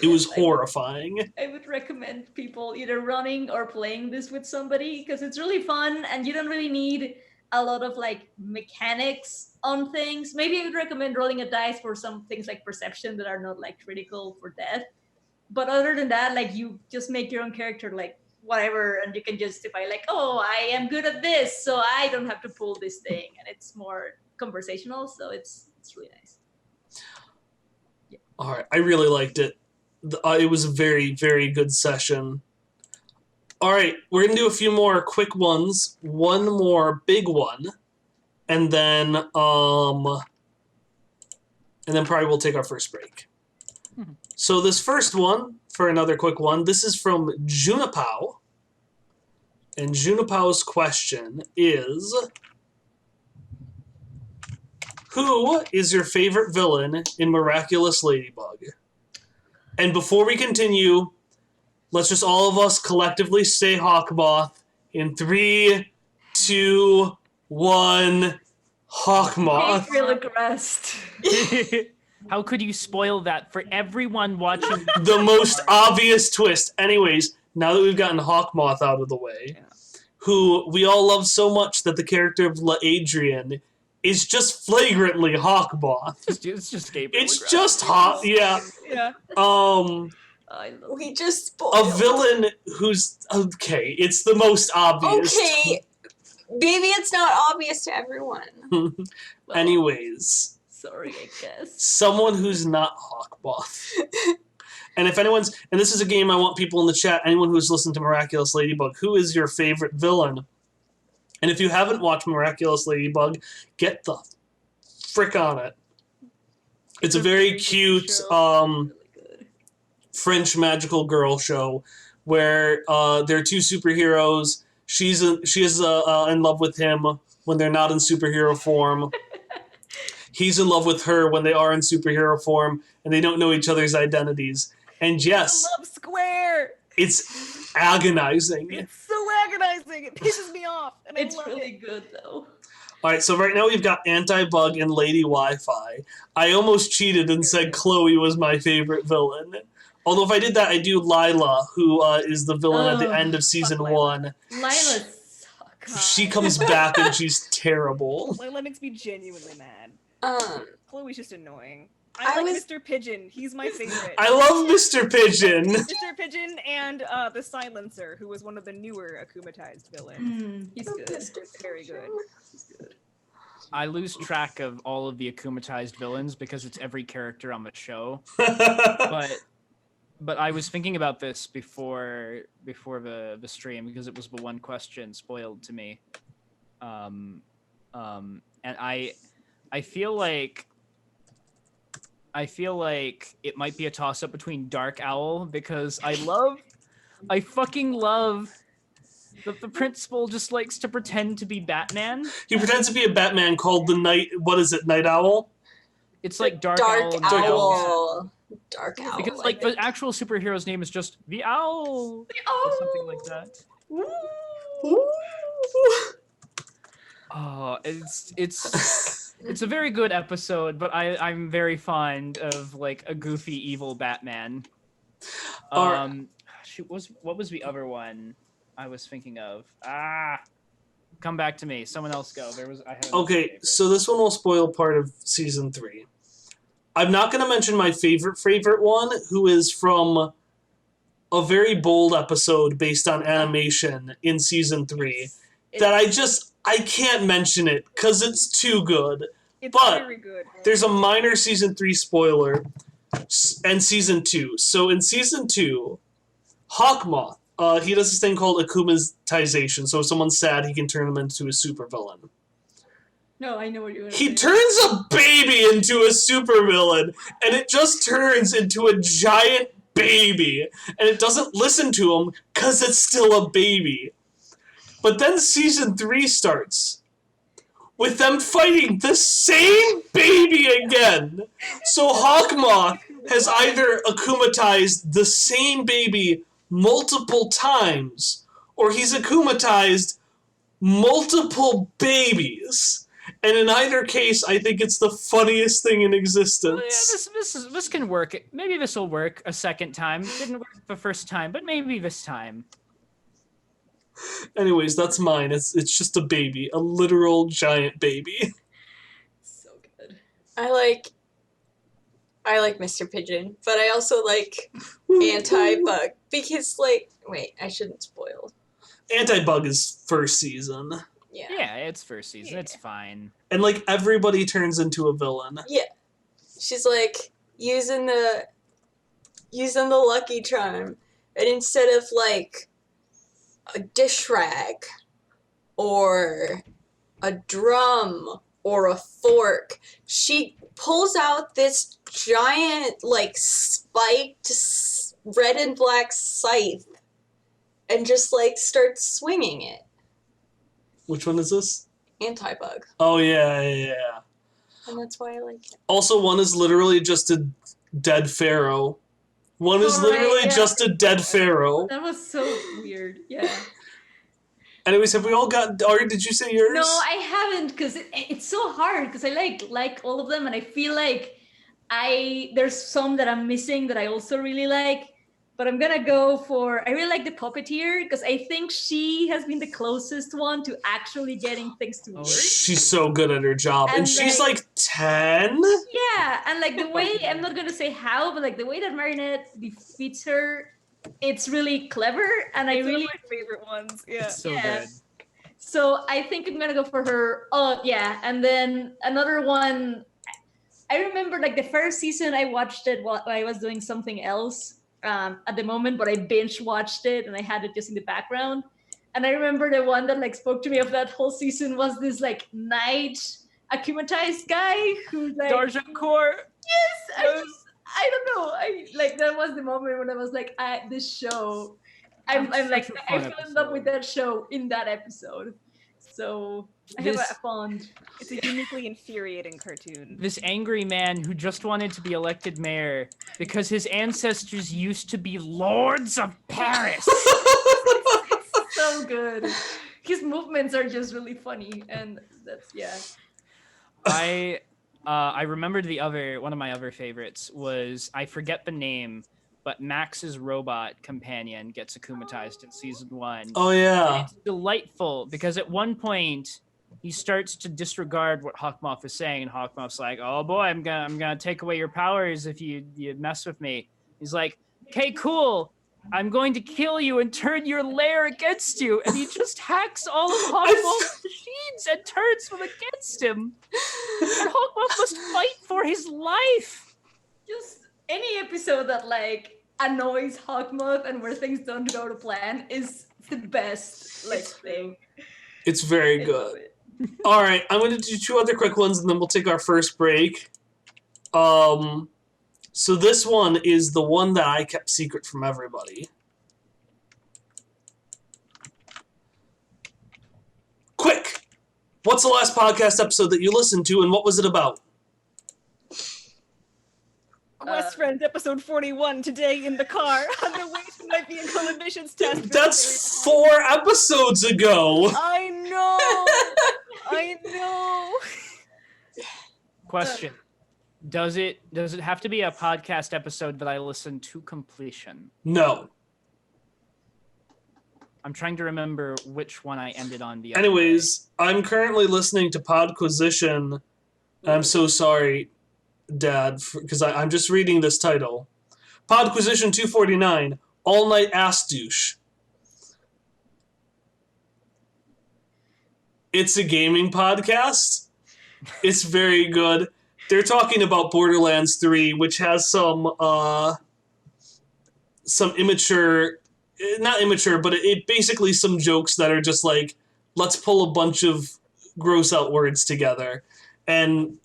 It was horrifying. I would recommend people either running or playing this with somebody because it's really fun and you don't really need a lot of mechanics on things. Maybe I would recommend rolling a dice for some things like perception that are not critical for death. But other than that, you just make your own character whatever, and you can justify oh, I am good at this, so I don't have to pull this thing, and it's more conversational, so it's really nice. All right, I really liked it. It was a very, very good session. All right, we're gonna do a few more quick ones, one more big one, and then probably we'll take our first break. Mhm. So this first one, for another quick one, this is from Junipao, and Junipao's question is: who is your favorite villain in Miraculous Ladybug? And before we continue, let's just all of us collectively say Hawkmoth in 3, 2, 1. Hawkmoth. Patriot Crest. How could you spoil that for everyone watching? The most obvious twist. Anyways, now that we've gotten Hawkmoth out of the way, Yeah. who we all love so much that the character of La Adrian is just flagrantly Hawkmoth. It's just Gabriel. It's Legrand. just Hawk. Yeah. Yeah. I love We just spoiled. a villain who's okay. It's the most obvious. Okay, maybe it's not obvious to everyone. Well, Anyways, sorry, I guess. someone who's not Hawkmoth. And if anyone's, and this is a game I want people in the chat, anyone who's listened to Miraculous Ladybug, who is your favorite villain? And if you haven't watched Miraculous Ladybug, get the frick on it. It's a very cute Really good. French magical girl show where there are two superheroes. She is in love with him when they're not in superhero form. He's in love with her when they are in superhero form, and they don't know each other's identities. And yes, I love Square. it's agonizing. It's so agonizing. It pisses me off, and I It's love really it. good though. All right, so right now we've got Anti-Bug and Lady Wi-Fi. I almost cheated and said Chloe was my favorite villain. Although if I did that, I do Lila, who is the villain at the Oh, end of season fuck Lila. 1. Lila sucks. She comes back and she's terrible. Layla makes me genuinely mad. Chloe's just annoying. I I like was- Mr. Pigeon. He's my favorite. I love Mr. Pigeon. Mr. Pigeon and the Silencer, who was one of the newer akumatized villains. He's good. Very good. He's good. I lose track of all of the akumatized villains because it's every character on the show. But I was thinking about this before the stream because it was the one question spoiled to me. And I feel like it might be a toss up between Dark Owl because I fucking love that the principal just likes to pretend to be Batman. He pretends to be a Batman called the Night Owl? It's like Dark Dark Owl. and Night Owl. Dark Owl. Because like the actual superhero's name is just the Owl. Or something like that. Oh, it's a very good episode, but I'm very fond of like a goofy evil Batman. Shoot, what was the other one I was thinking of? Come back to me. Someone else go. I had another Okay, favorite. so this one will spoil part of season 3. I'm not going to mention my favorite one, who is from a very bold episode based on animation in season 3. That I can't mention it because it's too good. It's But- very good. There's a minor season 3 spoiler and season 2. So in season 2, Hawkmoth, he does this thing called akumatization. So if someone's sad, he can turn them into a supervillain. No, I know what you're gonna He say. turns a baby into a supervillain, and it just turns into a giant baby, and it doesn't listen to him because it's still a baby. But then season 3 starts with them fighting the same baby again. So Hawkmoth has either akumatized the same baby multiple times, or he's akumatized multiple babies. And in either case, I think it's the funniest thing in Well, existence. yeah, this can work. Maybe this will work a second time. It didn't work the first time, but maybe this time. Anyways, that's mine. It's just a baby, a literal giant baby. So good. I like Mr. Pigeon, but I also like Anti-Bug because, like, wait, I shouldn't spoil. Anti-Bug is first season. Yeah. Yeah, it's first season. Yeah. It's fine. And like everybody turns into a villain. She's like using the lucky charm, and instead of like a dish rag or a drum or a fork, she pulls out this giant like spiked red and black scythe and just like starts swinging it. Which one is this? Anti-Bug, Oh yeah. and that's why I like it. Also, one is literally just a dead pharaoh. One is Oh, right, literally yeah. just a dead pharaoh. That was so weird. Yeah. Anyways, have we all got? Ari, did you say yours? No, I haven't because it's so hard because I like all of them and I feel like there's some that I'm missing that I also really like. But I'm gonna go for I really like the puppeteer because I think she has been the closest one to actually getting things to work. She's so good at her job, and And, she's like- like 10. Yeah, and like the way I'm not gonna say how, but like the way that Marinette defeats her, it's really clever, and I It's one really of my favorite ones. Yeah. It's so Yeah. good. So I think I'm gonna go for her. Oh yeah, and then another one. I remember like the first season I watched it while I was doing something else at the moment, but I binge watched it and I had it just in the background. And I remember the one that like spoke to me of that whole season was this like knight akumatized guy who's like Darjancourt. I don't know. I like that was the moment when I was like, this show. I'm That's like such a I fun fell in love with episode. that show in that episode. So I have This- a fond. It's a uniquely infuriating cartoon. This angry man who just wanted to be elected mayor because his ancestors used to be lords of Paris. So good. His movements are just really funny, and that's yeah. I remembered one of my other favorites was, I forget the name, but Max's robot companion gets akumatized in season 1. Oh yeah. It's delightful because at one point he starts to disregard what Hawkmoth is saying, and Hawkmoth's like, "Oh boy, I'm gonna take away your powers if you mess with me." He's like, "Okay, cool. I'm going to kill you and turn your lair against you," and he just hacks all of Hawkmoth's machines and turns them against him. And Hawkmoth must fight for his life. Just any episode that like annoys Hawkmoth and where things don't go to plan is the best like thing. It's very I good. love it. All right, I'm going to do 2 other quick ones, and then we'll take our first break. So this one is the one that I kept secret from everybody. Quick! What's the last podcast episode that you listened to, and what was it about? Quest Friends episode 41 today in the car on the way to my vehicle emissions test. That's 4 episodes ago! I know. I know. Question. Does it have to be a podcast episode that I listen to completion? No. I'm trying to remember which one I ended on the other Anyways, I'm currently listening to Podquisition. I'm so sorry, Dad, because I'm just reading this title. Podquisition 249, All Night Ass Douche. It's a gaming podcast. It's very good. They're talking about Borderlands 3, which has some immature, not immature, but it basically some jokes that are just like, let's pull a bunch of gross out words together. And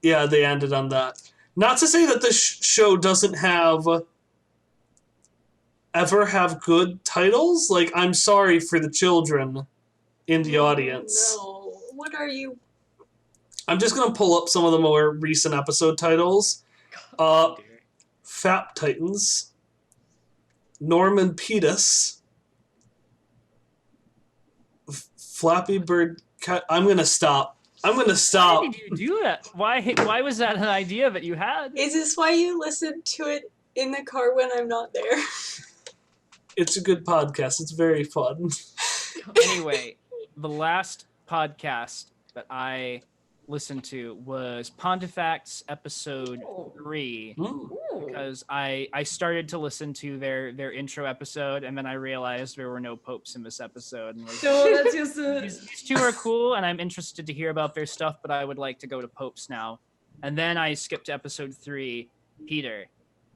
yeah, they ended on that. Not to say that this show doesn't have ever have good titles. Like, I'm sorry for the children in the audience. No. What are you? I'm just gonna pull up some of the more recent episode titles. Fap Titans, Norman Petus, Flappy Bird Cat. I'm gonna stop. Why did you do that? Why was that an idea that you had? Is this why you listen to it in the car when I'm not there? It's a good podcast. It's very fun. Anyway, the last podcast that I listened to was Pontifact's episode 3. Because I started to listen to their intro episode, and then I realized there were no popes in this episode. And was, No, that's just these two are cool, and I'm interested to hear about their stuff, but I would like to go to popes now. And then I skipped to episode 3, Peter,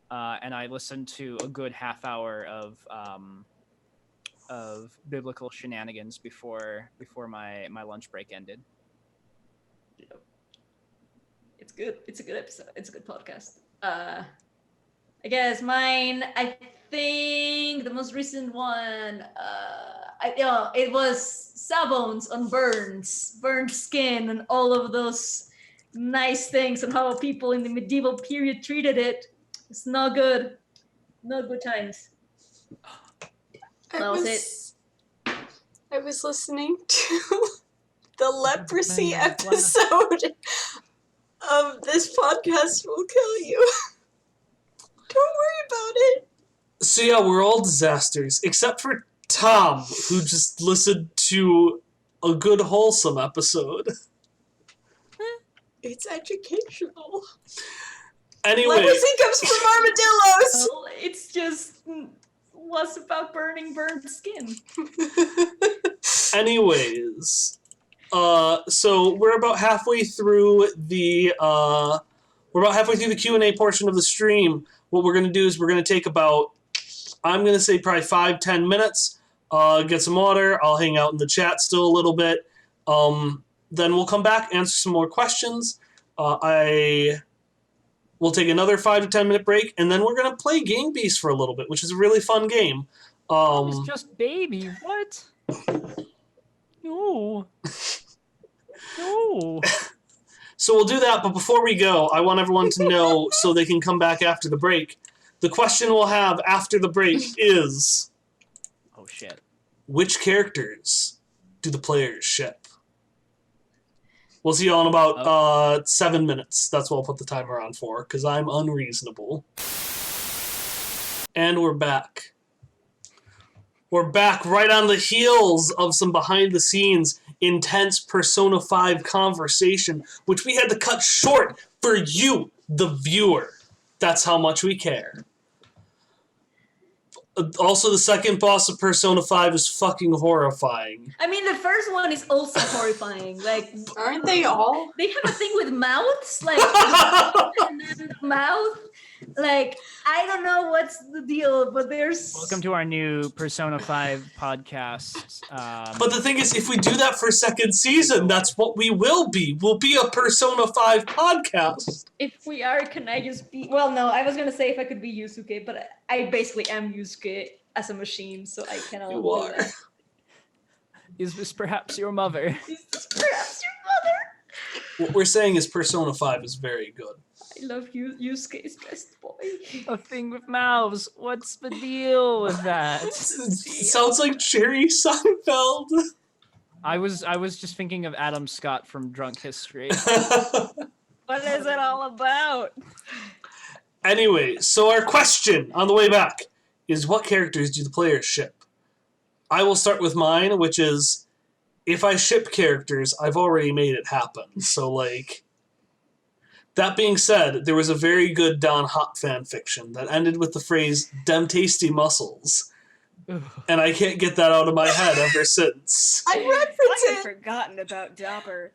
and I listened to a good half hour of biblical shenanigans before my lunch break ended. It's good. It's a good episode. It's a good podcast. I guess mine. I think the most recent one. It was Sawbones on burned skin, and all of those nice things, and how people in the medieval period treated it. It's not good. Not good times. That was it. I was listening to the leprosy episode of This Podcast Will Kill You. Don't worry about it. So yeah, we're all disasters, except for Tom, who just listened to a good wholesome episode. It's educational. Anyway, Leprosy comes from armadillos. Well, it's just was about burnt skin. anyways, so we're about halfway through the Q&A portion of the stream. What we're gonna do is we're gonna take about, I'm gonna say probably 5-10 minutes. Get some water. I'll hang out in the chat still a little bit. Then we'll come back, answer some more questions. We'll take another 5 to 10 minute break, and then we're gonna play Game Beast for a little bit, which is a really fun game. It's just baby. What? No. No. So we'll do that, but before we go, I want everyone to know so they can come back after the break. The question we'll have after the break is, Oh shit. which characters do the players ship? We'll see you all in about 7 minutes. That's what I'll put the timer on for, because I'm unreasonable. And we're back. We're back right on the heels of some behind-the-scenes intense Persona 5 conversation, which we had to cut short for you, the viewer. That's how much we care. Also, the second boss of Persona 5 is fucking horrifying. I mean, the first one is also horrifying. Like, Aren't they all? they have a thing with mouths, like and then the mouth. Like, I don't know what's the deal, but there's. Welcome to our new Persona 5 podcast. But the thing is, if we do that for second season, that's what we will be. We'll be a Persona 5 podcast. If we are, can I just be? Well, no, I was gonna say if I could be Yusuke, but I basically am Yusuke as a machine, so I cannot. You do are. that. Is this perhaps your mother? Is this perhaps your mother? What we're saying is Persona 5 is very good. I love Yusuke's best boy. A thing with mouths. What's the deal with that? It sounds like Jerry Seinfeld. I was just thinking of Adam Scott from Drunk History. What is it all about? Anyway, so our question on the way back is, what characters do the players ship? I will start with mine, which is, if I ship characters, I've already made it happen. So, like, that being said, there was a very good Don Hop fan fiction that ended with the phrase, "dem tasty muscles." And I can't get that out of my head ever since. I reference I had it. forgotten about Dopper.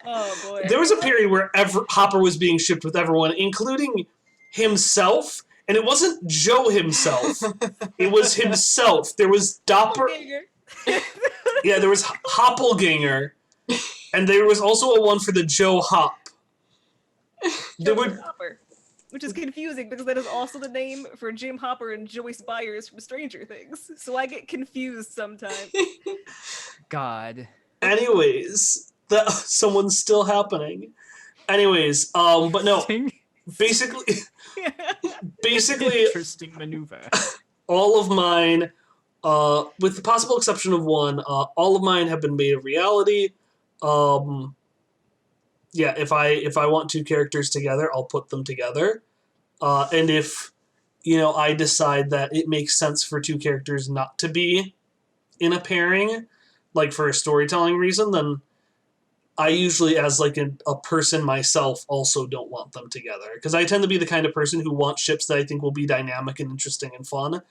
Oh boy. There was a period where Hopper was being shipped with everyone, including himself, and it wasn't Joe himself. It was himself. There was Dopper. Yeah, there was Hoppelganger, and there was also a one for the Joe Hop. There were Dopper. which is confusing because that is also the name for Jim Hopper and Joyce Byers from Stranger Things. So I get confused sometimes. God. Anyways, that someone's still happening. Anyways, but no, basically, Interesting maneuver. all of mine, with the possible exception of one, all of mine have been made a reality. Yeah, if I want two characters together, I'll put them together. And if I decide that it makes sense for two characters not to be in a pairing, like for a storytelling reason, then I usually, as like a person myself, also don't want them together, because I tend to be the kind of person who wants ships that I think will be dynamic and interesting and fun.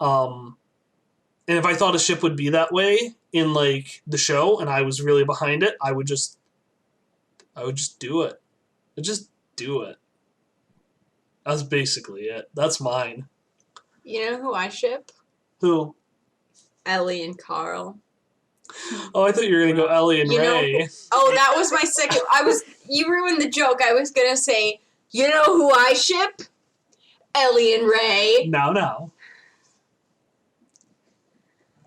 And if I thought a ship would be that way in like the show, and I was really behind it, I would just do it. I'd just do it. That's basically it. That's mine. You know who I ship? Who? Ellie and Carl. Oh, I thought you were gonna go Ellie and You know- Ray. Oh, that was my second. You ruined the joke. I was gonna say, you know who I ship? Ellie and Ray. Now.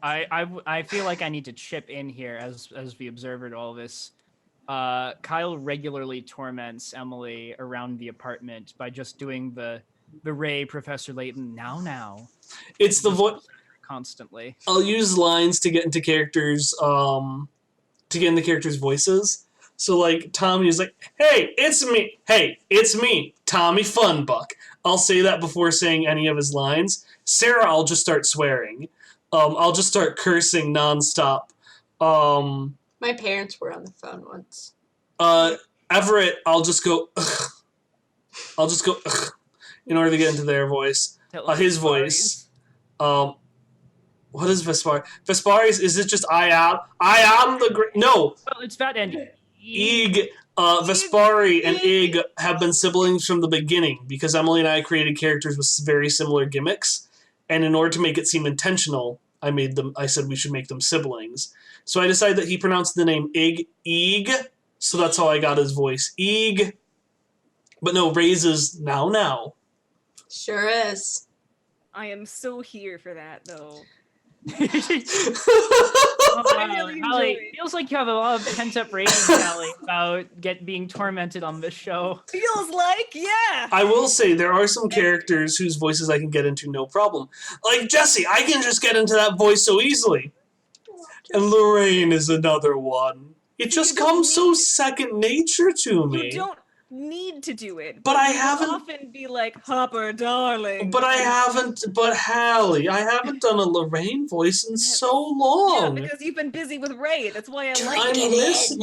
I feel like I need to chip in here as the observer to all this. Kyle regularly torments Emily around the apartment by just doing the Ray Professor Layton now It's the voice. constantly. I'll use lines to get into characters, voices. So like Tommy is like, "Hey, it's me. Hey, it's me, Tommy Funbuck." I'll say that before saying any of his lines. Sarah, I'll just start swearing. I'll just start cursing nonstop. My parents were on the phone once. Everett, I'll just go. Ugh. I'll just go ugh, in order to get into their voice. His voice. What is Vespar? Vespari's, is it just I am the great? No, Well, it's Fat Andy. Eeg. Vespari and Ig have been siblings from the beginning because Emily and I created characters with very similar gimmicks, and in order to make it seem intentional, I said we should make them siblings. So I decided that he pronounced the name Eeg, so that's how I got his voice. Eeg. But no, Ray's is now. Sure is. I am so here for that, though. Oh, I wow. really Allie, enjoy it. feels like you have a lot of pent-up rage, Allie, about being tormented on this show. Feels like, yeah. I will say there are some characters whose voices I can get into no problem. Like Jesse, I can just get into that voice so easily. And Lorraine is another one. It just don't comes so need- second nature to me. You don't need to do it. But I you can haven't- often be like, Hopper, darling. But Hallie, I haven't done a Lorraine voice in so Yeah, long. because you've been busy with Ray. That's why I Drink like I it miss in.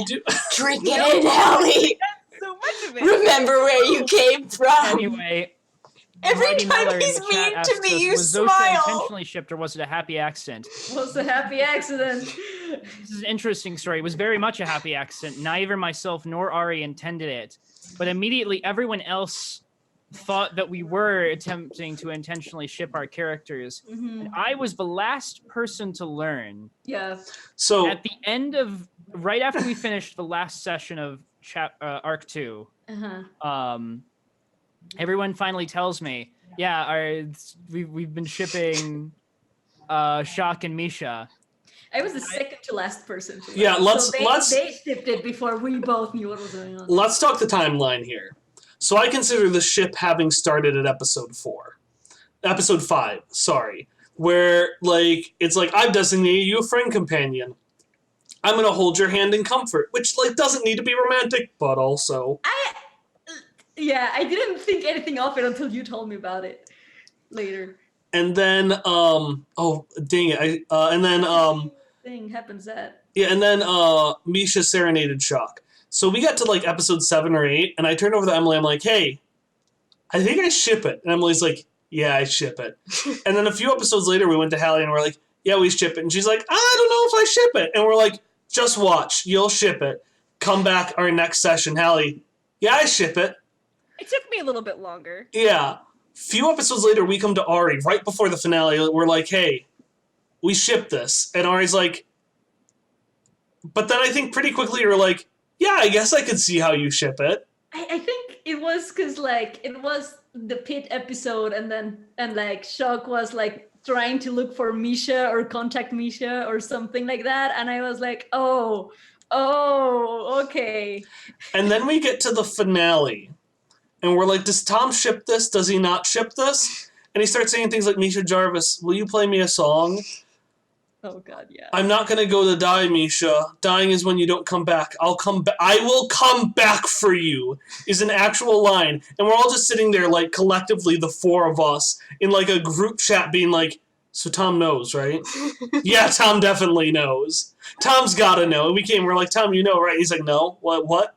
Drink No. it in, Ellie. so much of it. Remember where you came from. Anyway, Every Mighty time Miller in he's the chat mean to asks me, us, you was Zosha smile. intentionally shipped, or was it a happy accident? Was a happy accident. This is an interesting story. It was very much a happy accident. Neither myself nor Ari intended it, but immediately everyone else thought that we were attempting to intentionally ship our characters. Mhm. I was the last person to learn Yeah. So at the end of right after we finished the last session of arc 2. Uh-huh. Everyone finally tells me, yeah, we've been shipping Shock and Misha. I was the second to last person. To Yeah, learn. let's- So let's- they shipped it before we both knew what was going on. let's talk the timeline here. So I consider the ship having started at episode 5, sorry, where like it's like I've designated you a friend companion. I'm gonna hold your hand in comfort, which like doesn't need to be romantic, but also Yeah, I didn't think anything of it until you told me about it later. and then oh dang it, and then Thing happens at. yeah, and then Misha serenaded Shock. So we got to like episode 7 or 8, and I turned over to Emily. I'm like, "Hey, I think I ship it." And Emily's like, "Yeah, I ship it." And then a few episodes later, we went to Hallie and we're like, "Yeah, we ship it." And she's like, "I don't know if I ship it." And we're like, "Just watch, you'll ship it." Come back our next session, Hallie. "Yeah, I ship it." It took me a little bit longer. Yeah. Few episodes later, we come to Ari right before the finale. We're like, "Hey, we ship this," and Ari's like, "But then I think pretty quickly you're like, yeah, I guess I could see how you ship it." I think it was because like it was the pit episode, and like Shock was like trying to look for Misha or contact Misha or something like that, and I was like, oh, okay. And then we get to the finale, and we're like, does Tom ship this? Does he not ship this? And he starts saying things like, Misha Jarvis, will you play me a song? Oh god, yeah. I'm not gonna go to die, Misha. Dying is when you don't come back. I'll come back. I will come back for you is an actual line. And we're all just sitting there, like, collectively, the four of us, in, like, a group chat being like, so Tom knows, right? Yeah, Tom definitely knows. Tom's gotta know. And we're like, Tom, you know, right? He's like, no. What?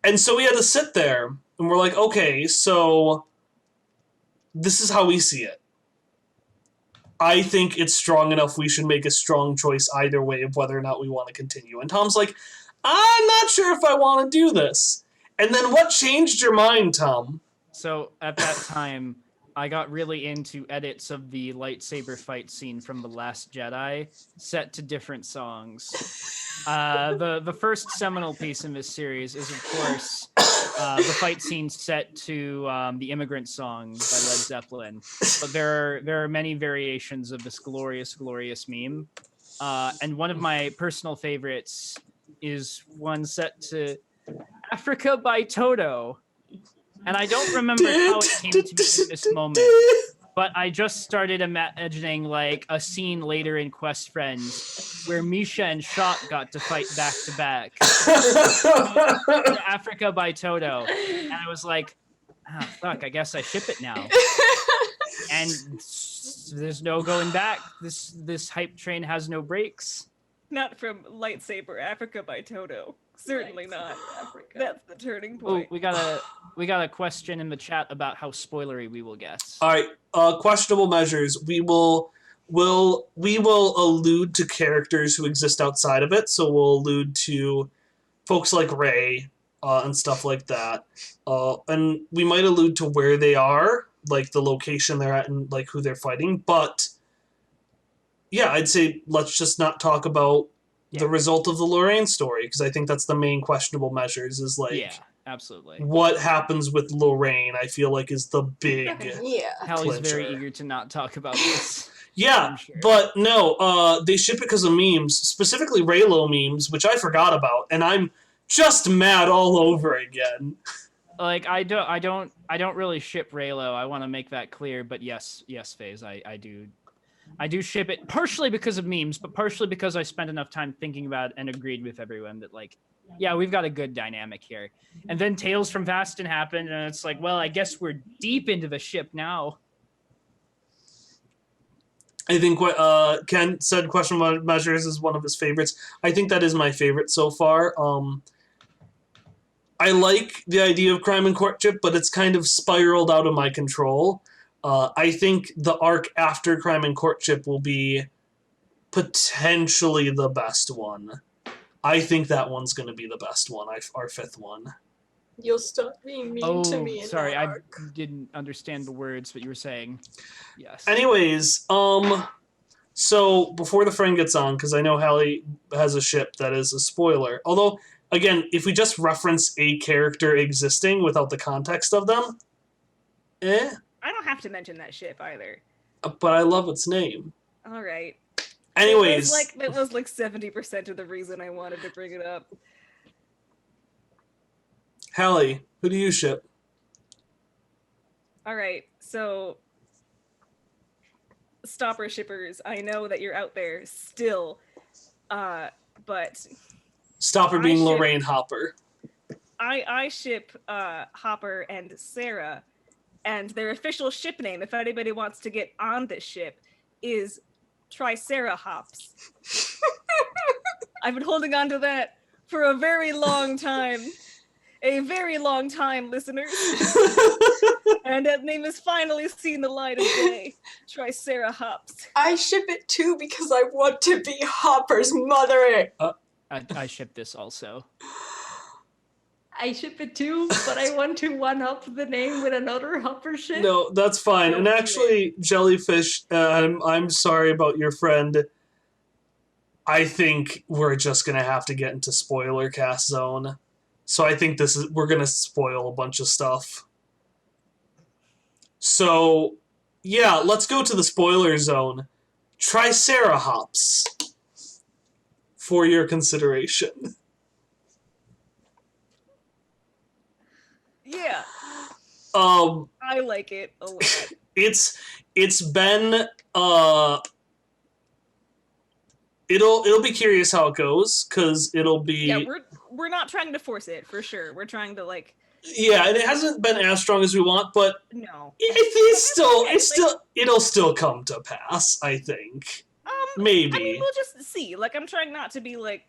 And so we had to sit there, and we're like, okay, so this is how we see it. I think it's strong enough we should make a strong choice either way of whether or not we want to continue. And Tom's like, I'm not sure if I want to do this. And then what changed your mind, Tom? So at that time, I got really into edits of the lightsaber fight scene from The Last Jedi, set to different songs. The first seminal piece in this series is, of course, the fight scene set to the Immigrant Song by Led Zeppelin. But there are many variations of this glorious, glorious meme. And one of my personal favorites is one set to Africa by Toto. And I don't remember how it came to me in this moment, but I just started imagining like a scene later in Quest Friends where Misha and Shock got to fight back to back. Africa by Toto. And I was like, oh, fuck, I guess I ship it now. And there's no going back. This hype train has no brakes. Not from Lightsaber Africa by Toto. Certainly not. Africa. That's the turning Oh, point. we got a question in the chat about how spoilery we will get. All right, questionable measures. We will allude to characters who exist outside of it. So we'll allude to folks like Rey and stuff like that. And we might allude to where they are, like the location they're at and like who they're fighting. But yeah, I'd say let's just not talk about the result of the Lorraine story, because I think that's the main questionable measures is like Yeah, absolutely. what happens with Lorraine, I feel like is the big Yeah. Hallie's very clincher. eager to not talk about this. Yeah, I'm sure. but no, they ship it because of memes, specifically Raylo memes, which I forgot about, and I'm just mad all over again. Like I don't really ship Raylo. I want to make that clear. But yes, FaZe, I do ship it partially because of memes, but partially because I spent enough time thinking about it and agreed with everyone that like, yeah, we've got a good dynamic here. And then Tales from Vastin happened, and it's like, well, I guess we're deep into the ship now. I think what Ken said, questionable measures is one of his favorites. I think that is my favorite so far. I like the idea of crime and courtship, but it's kind of spiraled out of my control. I think the arc after Crime and Courtship will be potentially the best one. I think that one's going to be the best one, our fifth one. You'll stop being mean to me in sorry, that I arc. didn't understand the words, but you were saying yes. Anyways, so before the friend gets on, because I know Hallie has a ship that is a spoiler. Although, again, if we just reference a character existing without the context of them, I don't have to mention that ship either. but I love its name. All right. Anyways, It was like 70% of the reason I wanted to bring it up. Hallie, who do you ship? All right. So stopper shippers, I know that you're out there still. But Stop her I being ship- Lorraine Hopper. I ship Hopper and Sarah, and their official ship name, if anybody wants to get on this ship, is Tricerahops. I've been holding on to that for a very long time. A very long time, listeners. And that name has finally seen the light of day. Tricerahops. I ship it too because I want to be Hopper's mother. I ship this also. I ship it too, but I want to one-up the name with another Hopper ship. No, that's fine. And Don't do actually, Jellyfish, I'm sorry about your friend. I think we're just going to have to get into spoiler cast zone. So I think we're gonna spoil a bunch of stuff. So yeah, let's go to the spoiler zone. Triceratops for your consideration. Yeah, Um, I like it a lot. it's been it'll be curious how it goes because it'll be Yeah, we're not trying to force it for sure. We're trying to like yeah, and it hasn't been as strong as we want, but no. it'll still come to pass. I think maybe. I mean, we'll just see. Like, I'm trying not to be like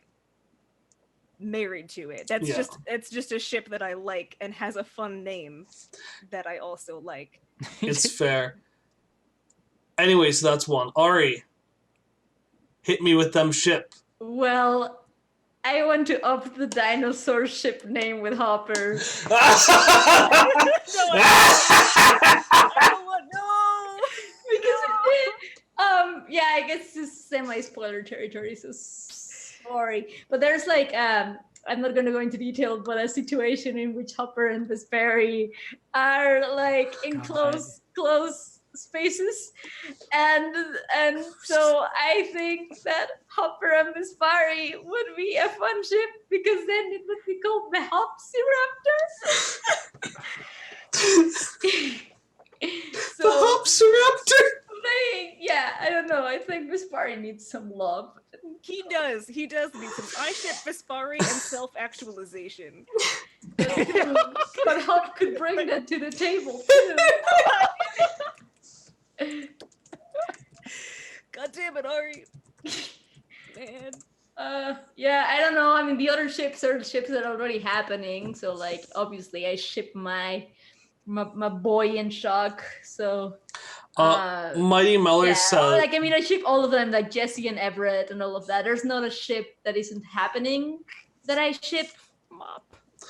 married to it. That's Yeah. it's just a ship that I like and has a fun name that I also like. It's fair. Anyway, so that's one. Ari, hit me with them ship. Well, I want to up the dinosaur ship name with Hopper. No. Because yeah, I guess this is semi-spoiler territory, so sorry. But there's like I'm not gonna go into detail, but a situation in which Hopper and Vesperi are like in close spaces, and so I think that Hopper and Vesperi would be a fun ship because then it would be called the Hopsiraptor. The Hopsiraptor. Yeah, I don't know. I think Vesperi needs some love. He does need some. I ship Vespari and self-actualization. But Hop could bring that to the table too. God damn it, Ari. Man. Yeah, I don't know. I mean, the other ships are ships that are already happening. So, like, obviously, I ship my boy in shock. So, Mighty Meller yeah, said, like, I mean, I ship all of them, like Jesse and Everett and all of that. There's not a ship that isn't happening that I ship. Mop.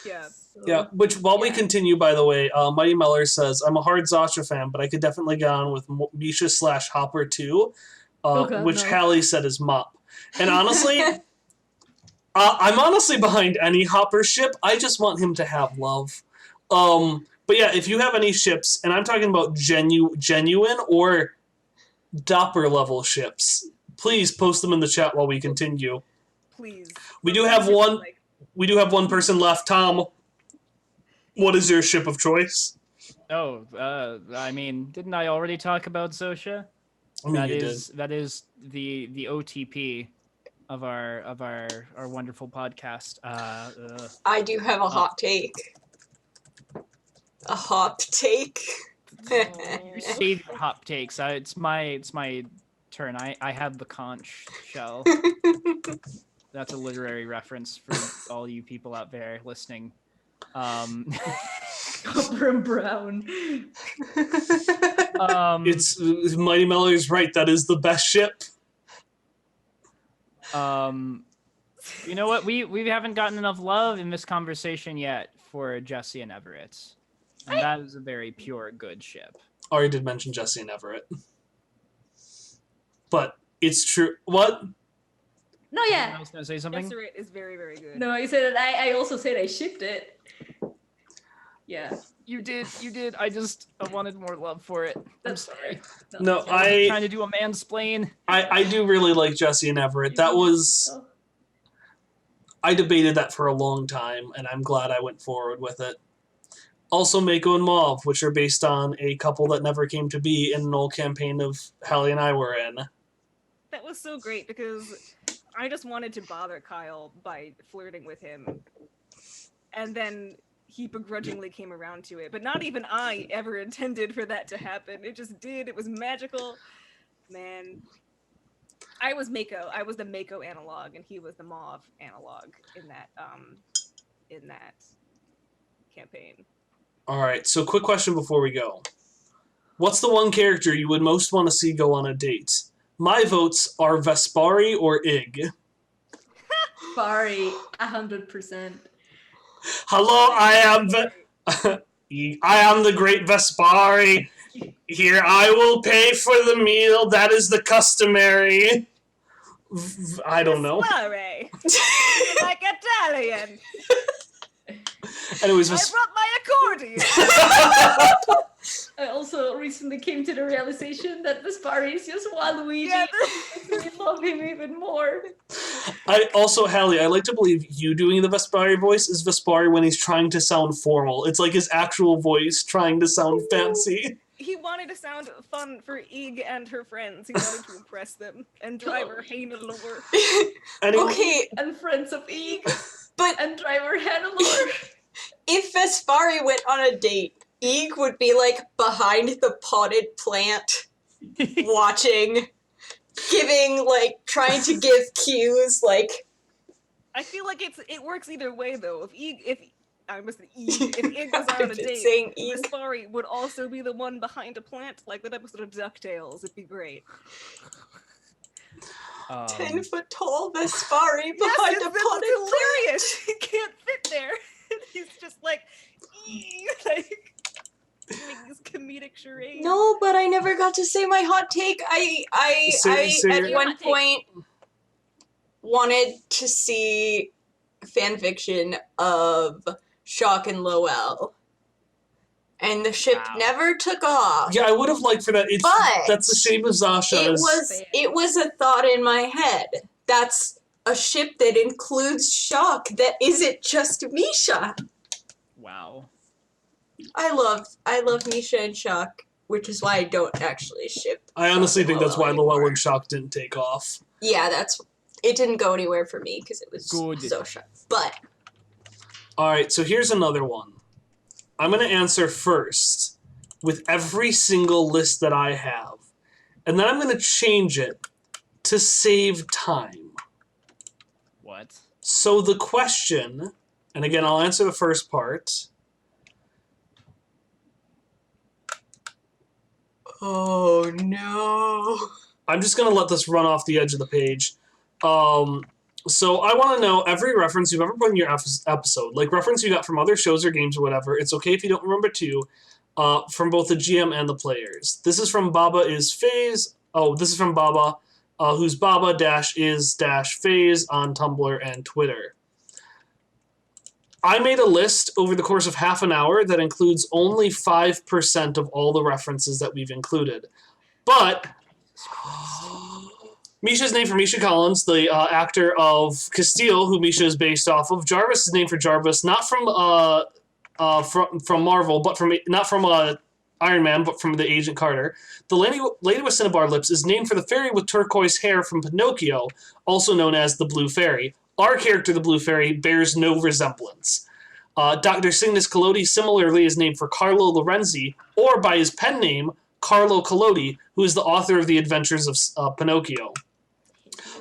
Yeah. So, yeah, which while we continue, by the way, Mighty Meller says, I'm a hard Zasha fan, but I could definitely get on with Misha / Hopper too, which no. Hallie said is Mop. And honestly, I'm honestly behind any Hopper ship. I just want him to have love. But yeah, if you have any ships, and I'm talking about genuine or Dopper level ships, please post them in the chat while we continue. Please. We do have one. We do have one person left. Tom, what is your ship of choice? Oh, I mean, didn't I already talk about Zosha? I mean, you did. That is the OTP of our wonderful podcast. I do have a hot take. A hot take. Save your hot takes. It's my turn. I have the conch shell. That's a literary reference for all you people out there listening. Copper and Brown. It's Mighty Meller's right. That is the best ship. You know what? We haven't gotten enough love in this conversation yet for Jesse and Everett, and that is a very pure good ship. Ari did mention Jesse and Everett, but it's true. What? No, yeah. I was gonna say something. Deseret is very, very good. No, I said that I also said I shipped it. Yeah. You did. I wanted more love for it. I'm That's sorry. fair. No, it's fine. I'm trying to do a mansplain. I do really like Jesse and Everett. That was Oh. I debated that for a long time, and I'm glad I went forward with it. Also, Mako and Mauve, which are based on a couple that never came to be in an old campaign of Hallie and I were in. That was so great because I just wanted to bother Kyle by flirting with him. And then he begrudgingly came around to it. But not even I ever intended for that to happen. It just did. It was magical. Man. I was Mako. I was the Mako analog, and he was the Mauve analog in that campaign. All right, so quick question before we go. What's the one character you would most want to see go on a date? My votes are Vespari or Ig. Sorry, 100%. Hello, I am the great Vespari. Here, I will pay for the meal. That is the customary. I don't know. Vespari. Like Italian. Anyways, I brought my accordion. I also recently came to the realization that Vespari is just Waluigi. Yeah, I love him even more. I also, Hallie, I like to believe you doing the Vespari voice is Vespari when he's trying to sound formal. It's like his actual voice trying to sound fancy. he wanted to sound fun for Ig and her friends. He wanted to impress them and driver Hannelore. Anyway, Okay, And Friends of Eeg. but And Driver Hannelore. if Vespari went on a date, Eeg would be like behind the potted plant, watching, giving, like, trying to give cues, like. I feel like it works either way though. If Ig was on a I've been date, saying Eeg. Vespari would also be the one behind a plant, like that episode of DuckTales. It'd be great. 10-foot tall Vespari behind Yes, a it's potted plant. hilarious. He can't fit there. He's just like, like doing these comedic charades. No, but I never got to say my hot take. I Say at your one hot take. point wanted to see fan fiction of Shock and Lowell. And the ship Wow. never took off. yeah, I would have liked for that. It's, But that's the same as Zasha. it was a thought in my head. That's a ship that includes Shock that isn't just Misha. Wow. I love Misha and Shock, which is why I don't actually ship. I honestly think that's why anymore. Llewellyn Shock didn't take off. Yeah, it didn't go anywhere for me because it was Good. so sharp. But Alright, so here's another one. I'm going to answer first with every single list that I have. And then I'm going to change it to save time. What? So the question, and again, I'll answer the first part. oh no. I'm just going to let this run off the edge of the page. So I want to know every reference you've ever put in your episode, like reference you got from other shows or games or whatever. It's okay if you don't remember too, from both the GM and the players. This is from Baba is Phase. Oh, this is from Baba, who's Baba-is-Phase on Tumblr and Twitter. I made a list over the course of half an hour that includes only 5% of all the references that we've included. But Misha's named for Misha Collins, the actor of Castile, who Misha is based off of. Jarvis is named for Jarvis, not from Marvel, but not from Iron Man, but from the Agent Carter. The lady with Cinnabar lips is named for the fairy with turquoise hair from Pinocchio, also known as the Blue Fairy. Our character, the Blue Fairy, bears no resemblance. Dr. Cygnus Collodi similarly is named for Carlo Lorenzi, or by his pen name, Carlo Collodi, who is the author of The Adventures of Pinocchio.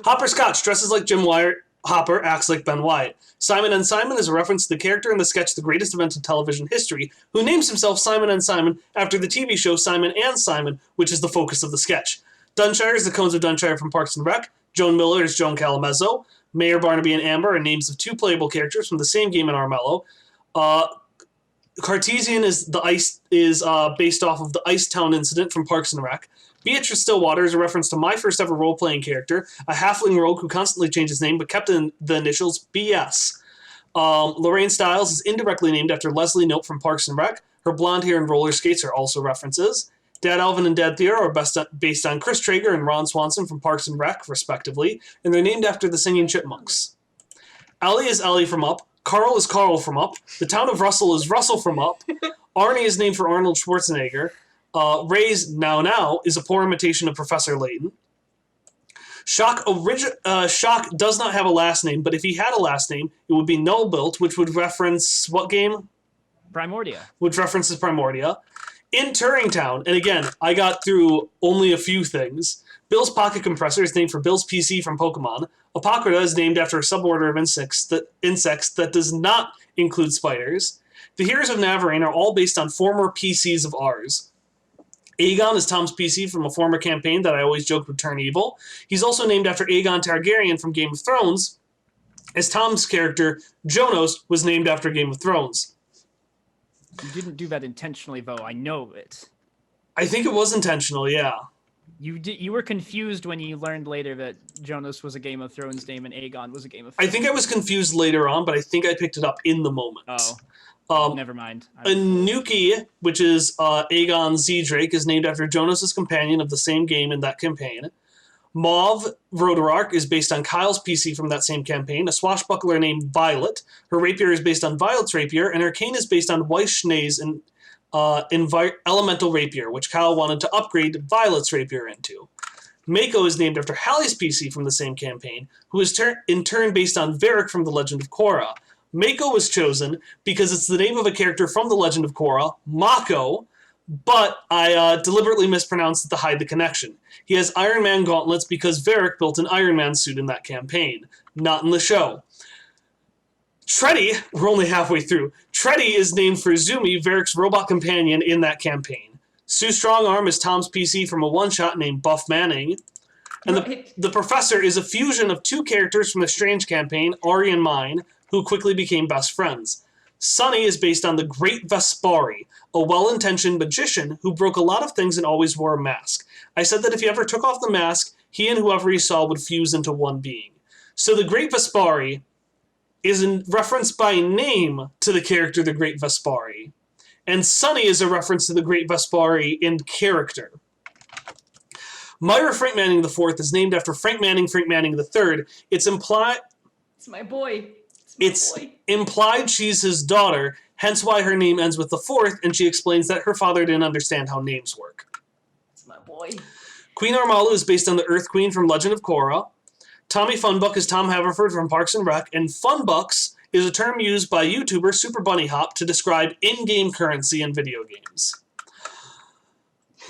Hopper Scotch dresses like Jim Wyatt. Hopper acts like Ben Wyatt. Simon and Simon is a reference to the character in the sketch The Greatest Event in Television History, who names himself Simon and Simon after the TV show Simon and Simon, which is the focus of the sketch. Dunshire is the Cones of Dunshire from Parks and Rec. Joan Miller is Joan Calamezzo. Mayor Barnaby and Amber are names of two playable characters from the same game in Armello. Cartesian is based off of the Ice Town incident from Parks and Rec. Beatrice Stillwater is a reference to my first ever role-playing character, a halfling rogue who constantly changed his name but kept the initials BS. Lorraine Stiles is indirectly named after Leslie Knope from Parks and Rec. Her blonde hair and roller skates are also references. Dad Alvin and Dad Theo are based on Chris Traeger and Ron Swanson from Parks and Rec, respectively, and they're named after the Singing Chipmunks. Ellie is Ellie from Up. Carl is Carl from Up. The town of Russell is Russell from Up. Arnie is named for Arnold Schwarzenegger. Ray's Now is a poor imitation of Professor Layton. Shock does not have a last name, but if he had a last name, it would be Nullbuilt, which would reference what game? Primordia. Which references Primordia. In Turing Town, and again, I got through only a few things. Bill's Pocket Compressor is named for Bill's PC from Pokemon. Apocrita is named after a suborder of insects that does not include spiders. The Heroes of Navarene are all based on former PCs of ours. Aegon is Tom's PC from a former campaign that I always joked would turn evil. He's also named after Aegon Targaryen from Game of Thrones, as Tom's character, Jonos, was named after Game of Thrones. You didn't do that intentionally, though. I know it. I think it was intentional, yeah. You were confused when you learned later that Jonas was a Game of Thrones name and Aegon was a Game of I Thrones. think I was confused later on, but I think I picked it up in the moment. Never mind. Anuki, which is Aegon Zeedrake, is named after Jonas's companion of the same game in that campaign. Mauve Rodarark is based on Kyle's PC from that same campaign, a swashbuckler named Violet. Her rapier is based on Violet's rapier, and her cane is based on Weishnay's elemental rapier, which Kyle wanted to upgrade Violet's rapier into. Mako is named after Hallie's PC from the same campaign, who is in turn based on Varric from The Legend of Korra. Mako was chosen because it's the name of a character from The Legend of Korra, Mako, but I deliberately mispronounced it to hide the connection. He has Iron Man gauntlets because Varric built an Iron Man suit in that campaign, not in the show. Treddy, we're only halfway through. Treddy is named for Zumi, Varric's robot companion in that campaign. Sue Strongarm is Tom's PC from a one-shot named Buff Manning. And the Professor is a fusion of two characters from the Strange campaign, Ari and Mine, who quickly became best friends. Sunny is based on the Great Vespari, a well-intentioned magician who broke a lot of things and always wore a mask. I said that if he ever took off the mask, he and whoever he saw would fuse into one being. So the Great Vespari is in reference by name to the character the Great Vespari, and Sunny is a reference to the Great Vespari in character. Myra Frank Manning IV is named after Frank Manning III. It's implied... It's my boy. It's implied she's his daughter, hence why her name ends with the fourth, and she explains that her father didn't understand how names work. It's my boy. Queen Armalu is based on the Earth Queen from Legend of Korra. Tommy Funbuck is Tom Haverford from Parks and Rec, and Funbucks is a term used by YouTuber Super Bunny Hop to describe in-game currency in video games.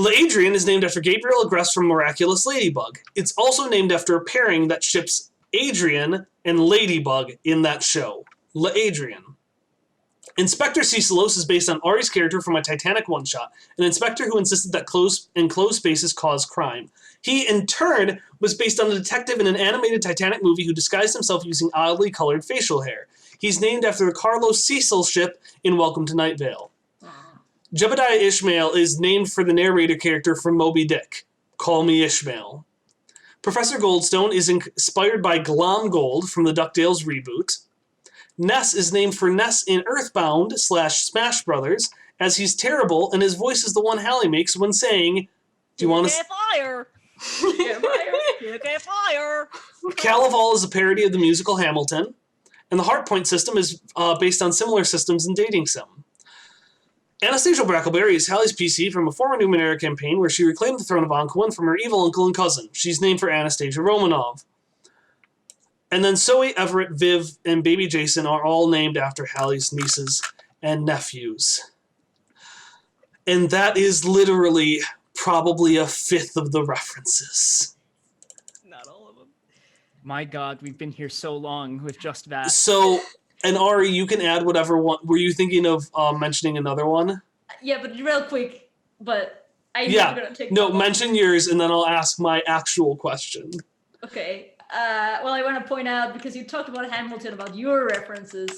Adrian is named after Gabriel Agreste from Miraculous Ladybug. It's also named after a pairing that ships Adrian and Ladybug in that show. Adrian. Inspector Cecilos is based on Ari's character from a Titanic one-shot, an inspector who insisted that enclosed spaces cause crime. He, in turn, was based on a detective in an animated Titanic movie who disguised himself using oddly colored facial hair. He's named after the Carlos Cecil ship in Welcome to Night Vale. Jebediah Ishmael is named for the narrator character from Moby Dick. Call me Ishmael. Professor Goldstone is inspired by Glomgold from the DuckTales reboot. Ness is named for Ness in Earthbound / Smash Brothers, as he's terrible and his voice is the one Hallie makes when saying, "Do you want to fire? Get fire!" Calival is a parody of the musical Hamilton, and the Heartpoint system is based on similar systems in Dating Sim. Anastasia Brackleberry is Hallie's PC from a former Numenera campaign where she reclaimed the throne of Anquin from her evil uncle and cousin. She's named for Anastasia Romanov. And then Zoe, Everett, Viv, and baby Jason are all named after Hallie's nieces and nephews. And that is literally probably a fifth of the references. Not all of them. My God, we've been here so long with just that. So, and Ari, you can add whatever one. Were you thinking of mentioning another one? Yeah, but real quick, but I know Yeah. you're gonna take No, that one. mention yours, and then I'll ask my actual question. Okay. Well, I want to point out, because you talked about Hamilton, about your references,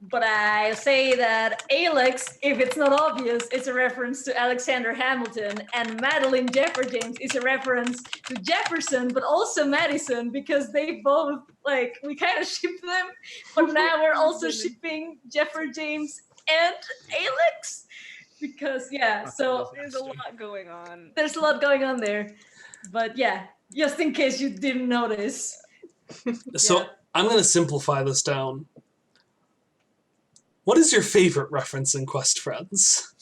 but I say that Alex, if it's not obvious, it's a reference to Alexander Hamilton, and Madeline Jeffrey James is a reference to Jefferson, but also Madison, because they both, like, we kind of ship them, but now we're also shipping Jeffrey James and Alex, because, yeah, so There's a lot going on. there's a lot going on there, but yeah, just in case you didn't notice. So Yeah. I'm going to simplify this down. What is your favorite reference in Quest Friends?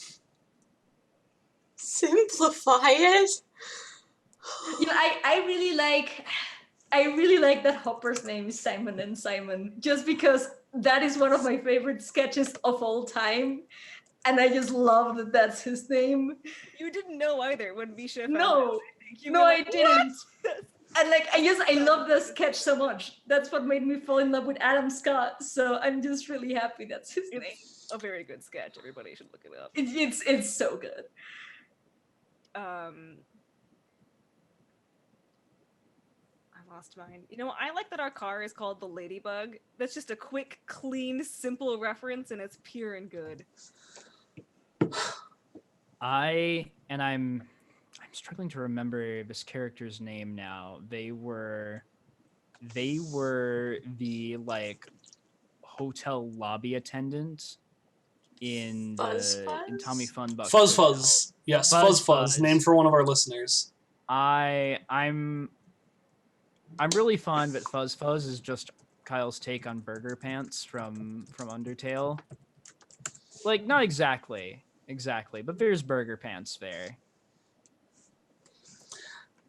Simplify it. You know, I really like that Hopper's name is Simon and Simon, just because that is one of my favorite sketches of all time, and I just love that that's his name. You didn't know either when Misha found No, out. You no, were I like, didn't. And like, I love that sketch so much. That's what made me fall in love with Adam Scott. So I'm just really happy that's his name. It's a very good sketch. Everybody should look it up. It's so good. I lost mine. You know, I like that our car is called the Ladybug. That's just a quick, clean, simple reference, and it's pure and good. I'm I'm struggling to remember this character's name now. They were the like hotel lobby attendant in in Tommy Funbuck. Fuzz Hotel. Fuzz. Yes, Fuzz Fuzz. Named for one of our listeners. I'm really fond that Fuzz Fuzz is just Kyle's take on Burger Pants from Undertale. Like, not exactly, but there's Burger Pants there.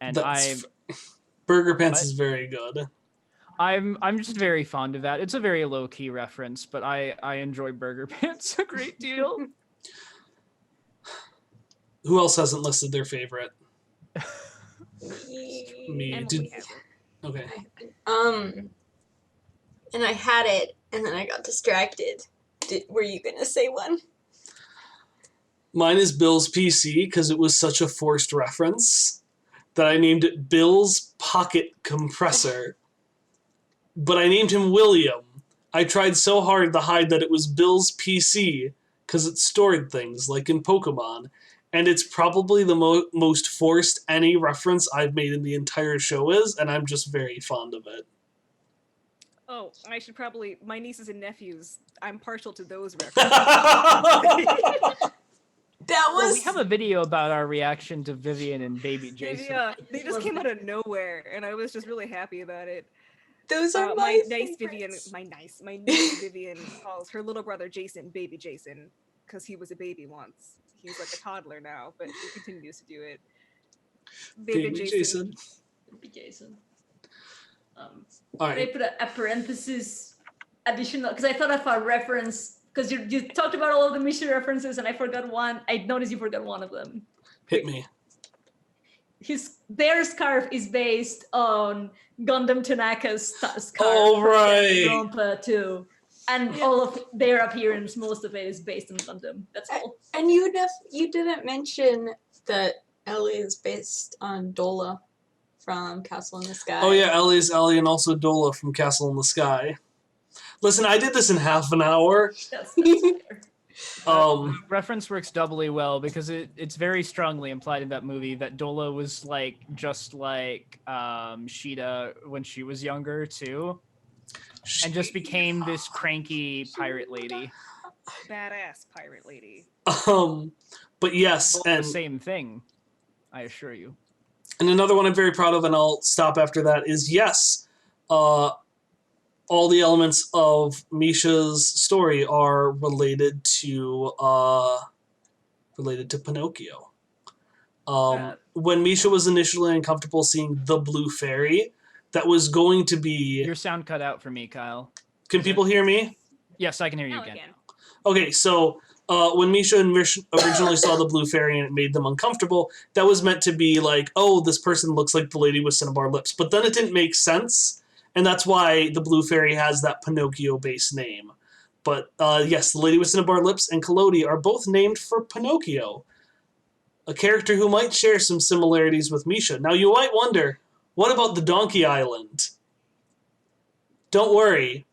And Burger Pants What? is very good. I'm just very fond of that. It's a very low key reference, but I enjoy Burger Pants a great deal. Who else hasn't listed their favorite? Me. Emily has it. Okay. And I had it, and then I got distracted. Were you gonna say one? Mine is Bill's PC because it was such a forced reference that I named it Bill's Pocket Compressor. But I named him William. I tried so hard to hide that it was Bill's PC because it stored things, like in Pokemon. And it's probably the most forced any reference I've made in the entire show is, and I'm just very fond of it. Oh, I should probably. My nieces and nephews. I'm partial to those references. That Well, was. we have a video about our reaction to Vivian and Baby Jason. They just came out of nowhere, and I was just really happy about it. Those are My my niece Vivian. favorites. My niece Vivian calls her little brother Jason Baby Jason because he was a baby once. He's like a toddler now, but he continues to do it. Baby Jason. Jason. All I right. put a parenthesis additional because I thought of a reference because you talked about all of the Misha references and I forgot one. I noticed you forgot one of them. Hit me. Their scarf is based on Gundam Tanaka's scarf. Oh, right. Rompa too. And all of their appearance, most of it is based on Gundam. That's all. And you didn't mention that Ellie is based on Dola from Castle in the Sky. Oh yeah, Ellie's Ellie and also Dola from Castle in the Sky. Listen, I did this in half an hour. That's fair. Reference works doubly well because it's very strongly implied in that movie that Dola was like just like Sheeta when she was younger too, and just became this cranky pirate lady. Badass pirate lady. But yes, Both and the same thing, I assure you. And another one I'm very proud of, and I'll stop after that, is yes, all the elements of Misha's story are related to Pinocchio. When Misha was initially uncomfortable seeing the Blue Fairy, that was going to be. Your sound cut out for me, Kyle. Can people hear me? Yes, I can hear you Now again. again. Okay, so when Misha originally saw the Blue Fairy and it made them uncomfortable, that was meant to be like, oh, this person looks like the lady with cinnabar lips. But then it didn't make sense, and that's why the Blue Fairy has that Pinocchio-based name. But yes, the lady with cinnabar lips and Collodi are both named for Pinocchio, a character who might share some similarities with Misha. Now, you might wonder, what about the Donkey Island? Don't worry,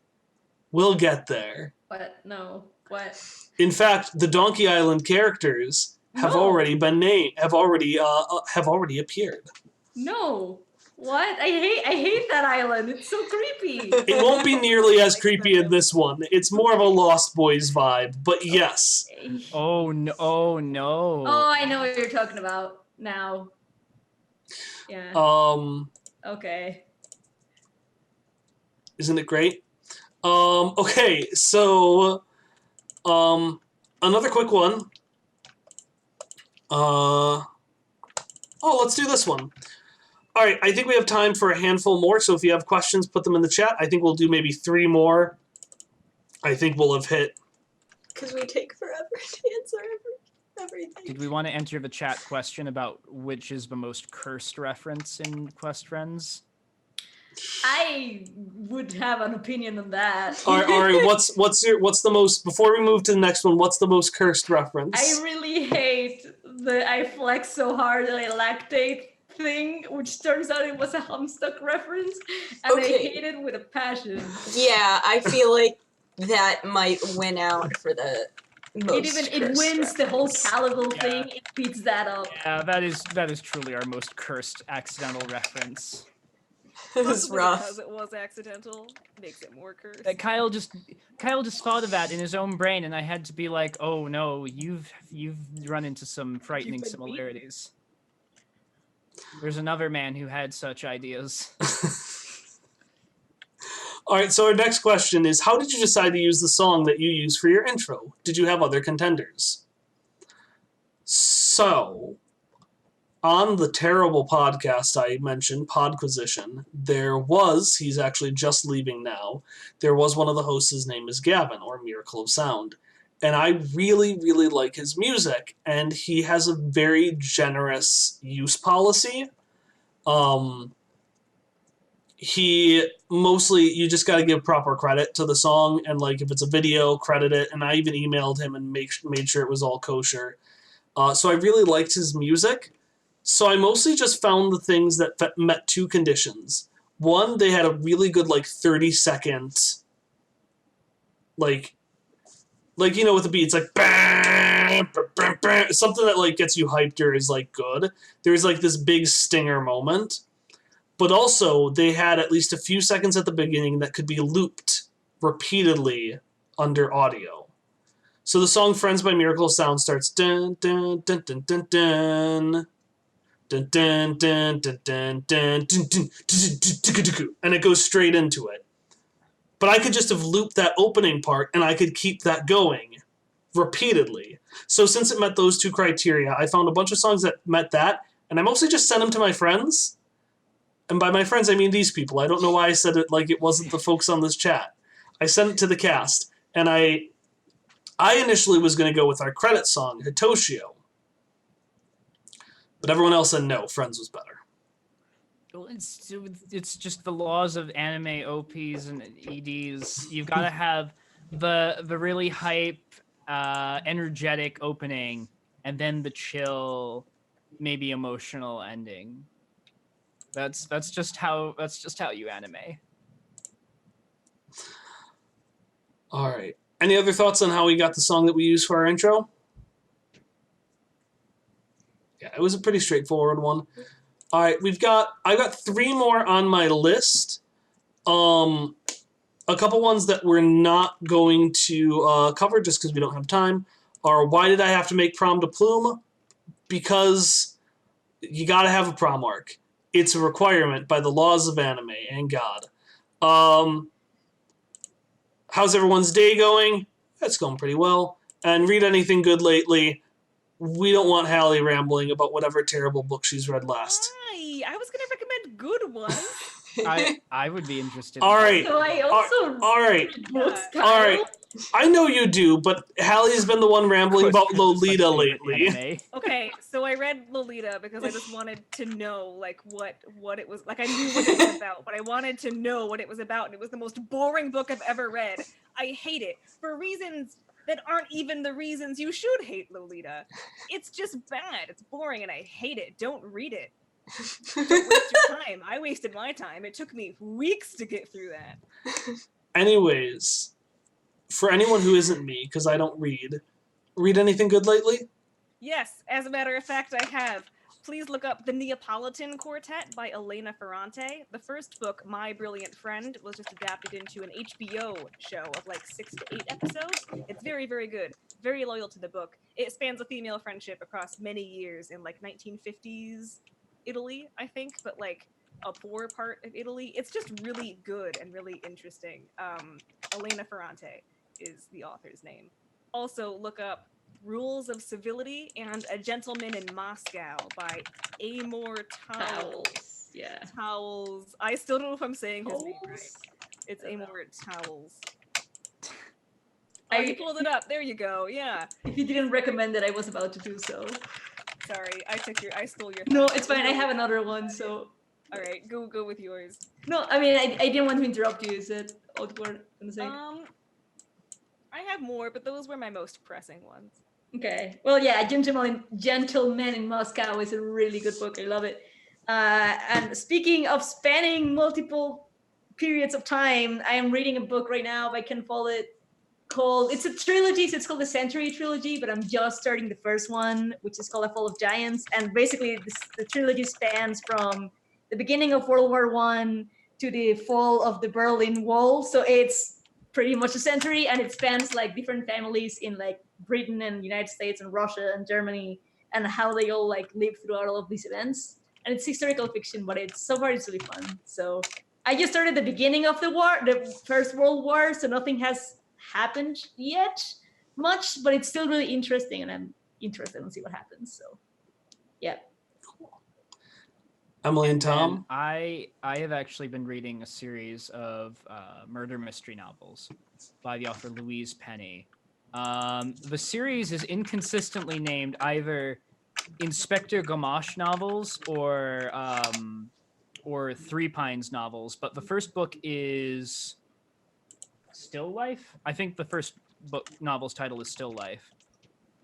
we'll get there. What? No. What? In fact, the Donkey Island characters have No. already been named, have already appeared. No. What? I hate that island. It's so creepy. It won't be nearly as creepy as this one. It's more of a Lost Boys vibe, but yes. Oh no! Oh no! Oh, I know what you're talking about now. Yeah. Okay. Isn't it great? Okay, so another quick one. Let's do this one. All right, I think we have time for a handful more, so if you have questions, put them in the chat. I think we'll do maybe 3 more. I think we'll have hit. Because we take forever to answer everything. Did we want to enter the chat question about which is the most cursed reference in Quest Friends? I would have an opinion on that. Ari, what's the most, before we move to the next one, what's the most cursed reference? I really hate the I flex so hard that I lactate thing, which turns out it was a Homestuck reference, and I Okay. hate it with a passion. Yeah, I feel like that might win out for the It wins the whole Calible Yeah. thing. It beats that up. Yeah, that is truly our most cursed accidental reference. It was Possibly rough. because it was accidental, makes it more cursed. That Kyle just thought of that in his own brain, and I had to be like, "Oh no, you've run into some frightening been beaten. similarities." There's another man who had such ideas. All right, so our next question is, how did you decide to use the song that you use for your intro? Did you have other contenders? So, on the terrible podcast I mentioned, Podquisition, he's actually just leaving now, there was one of the hosts, his name is Gavin, or Miracle of Sound. And I really, really like his music, and he has a very generous use policy. He mostly, you just got to give proper credit to the song, and like if it's a video, credit it. And I even emailed him and made sure it was all kosher. So I really liked his music. So I mostly just found the things that met two conditions. One, they had a really good 30-second like with the beats bam, bam, bam, something that gets you hyped or is good. There's this big stinger moment. But also, they had at least a few seconds at the beginning that could be looped repeatedly under audio. So the song Friends by Miracle of Sound starts dun dun dun dun dun dun dun dun dun dun dun dun dun, and it goes straight into it. But I could just have looped that opening part and I could keep that going repeatedly. So since it met those two criteria, I found a bunch of songs that met that, and I mostly just sent them to my friends. And by my friends, I mean these people. I don't know why I said it like it wasn't the folks on this chat. I sent it to the cast, and I initially was going to go with our credit song, Hitoshio. But everyone else said no, Friends was better. Well, it's just the laws of anime OPs and EDs. You've got to have the really hype, energetic opening, and then the chill, maybe emotional ending. That's just how you anime. All right. Any other thoughts on how we got the song that we use for our intro? Yeah, it was a pretty straightforward one. All right, I got 3 more on my list. A couple ones that we're not going to cover just because we don't have time are why did I have to make Prom to Plume? Because you got to have a prom arc. It's a requirement by the laws of anime and God. How's everyone's day going? That's going pretty well. And read anything good lately. We don't want Hallie rambling about whatever terrible book she's read last. Why? I was gonna recommend good ones. I would be interested. All right. So I also All right. read books, All right. Kyle. I know you do, but Hallie's been the one rambling about Lolita lately. Okay, so I read Lolita because I just wanted to know what it was like. I knew what it was about, but I wanted to know what it was about, and it was the most boring book I've ever read. I hate it for reasons that aren't even the reasons you should hate Lolita. It's just bad. It's boring, and I hate it. Don't read it. Don't waste your time. I wasted my time. It took me weeks to get through that. Anyways, for anyone who isn't me, because I don't read anything good lately? Yes, as a matter of fact, I have. Please look up The Neapolitan Quartet by Elena Ferrante. The first book, My Brilliant Friend, was just adapted into an HBO show of 6 to 8 episodes. It's very, very good. Very loyal to the book. It spans a female friendship across many years in 1950s Italy, I think, but a poor part of Italy. It's just really good and really interesting. Elena Ferrante is the author's name. Also, look up Rules of Civility and A Gentleman in Moscow by Amor Towels. Yeah. Towels. I still don't know if I'm saying his name right. Towels? It's Amor Towels. I- You pulled it up. There you go. Yeah. If you didn't recommend it, I was about to do so. Sorry, I stole your. No, thunder. it's fine. I have another one, so. All right, go with yours. No, I mean, I didn't want to interrupt you. Is that all you were gonna say? I have more, but those were my most pressing ones. Okay. Well, yeah, Gentleman in Moscow is a really good book. I love it. And speaking of spanning multiple periods of time, I am reading a book right now by Ken Follett called, it's a trilogy, so it's called the Century Trilogy, but I'm just starting the first one, which is called A Fall of Giants. And basically the trilogy spans from the beginning of World War One to the fall of the Berlin Wall. So it's pretty much a century, and it spans like different families in like Britain and United States and Russia and Germany, and how they all like live throughout all of these events. And it's historical fiction, but it's so far it's really fun. So I just started the beginning of the war, the First World War, so nothing has happened yet much, but it's still really interesting, and I'm interested to see what happens. So yeah. Emily and And Tom. I have actually been reading a series of murder mystery novels by the author Louise Penny. The series is inconsistently named either Inspector Gamache novels or Three Pines novels, but the first book is Still Life. I think the first book novel's title is Still Life,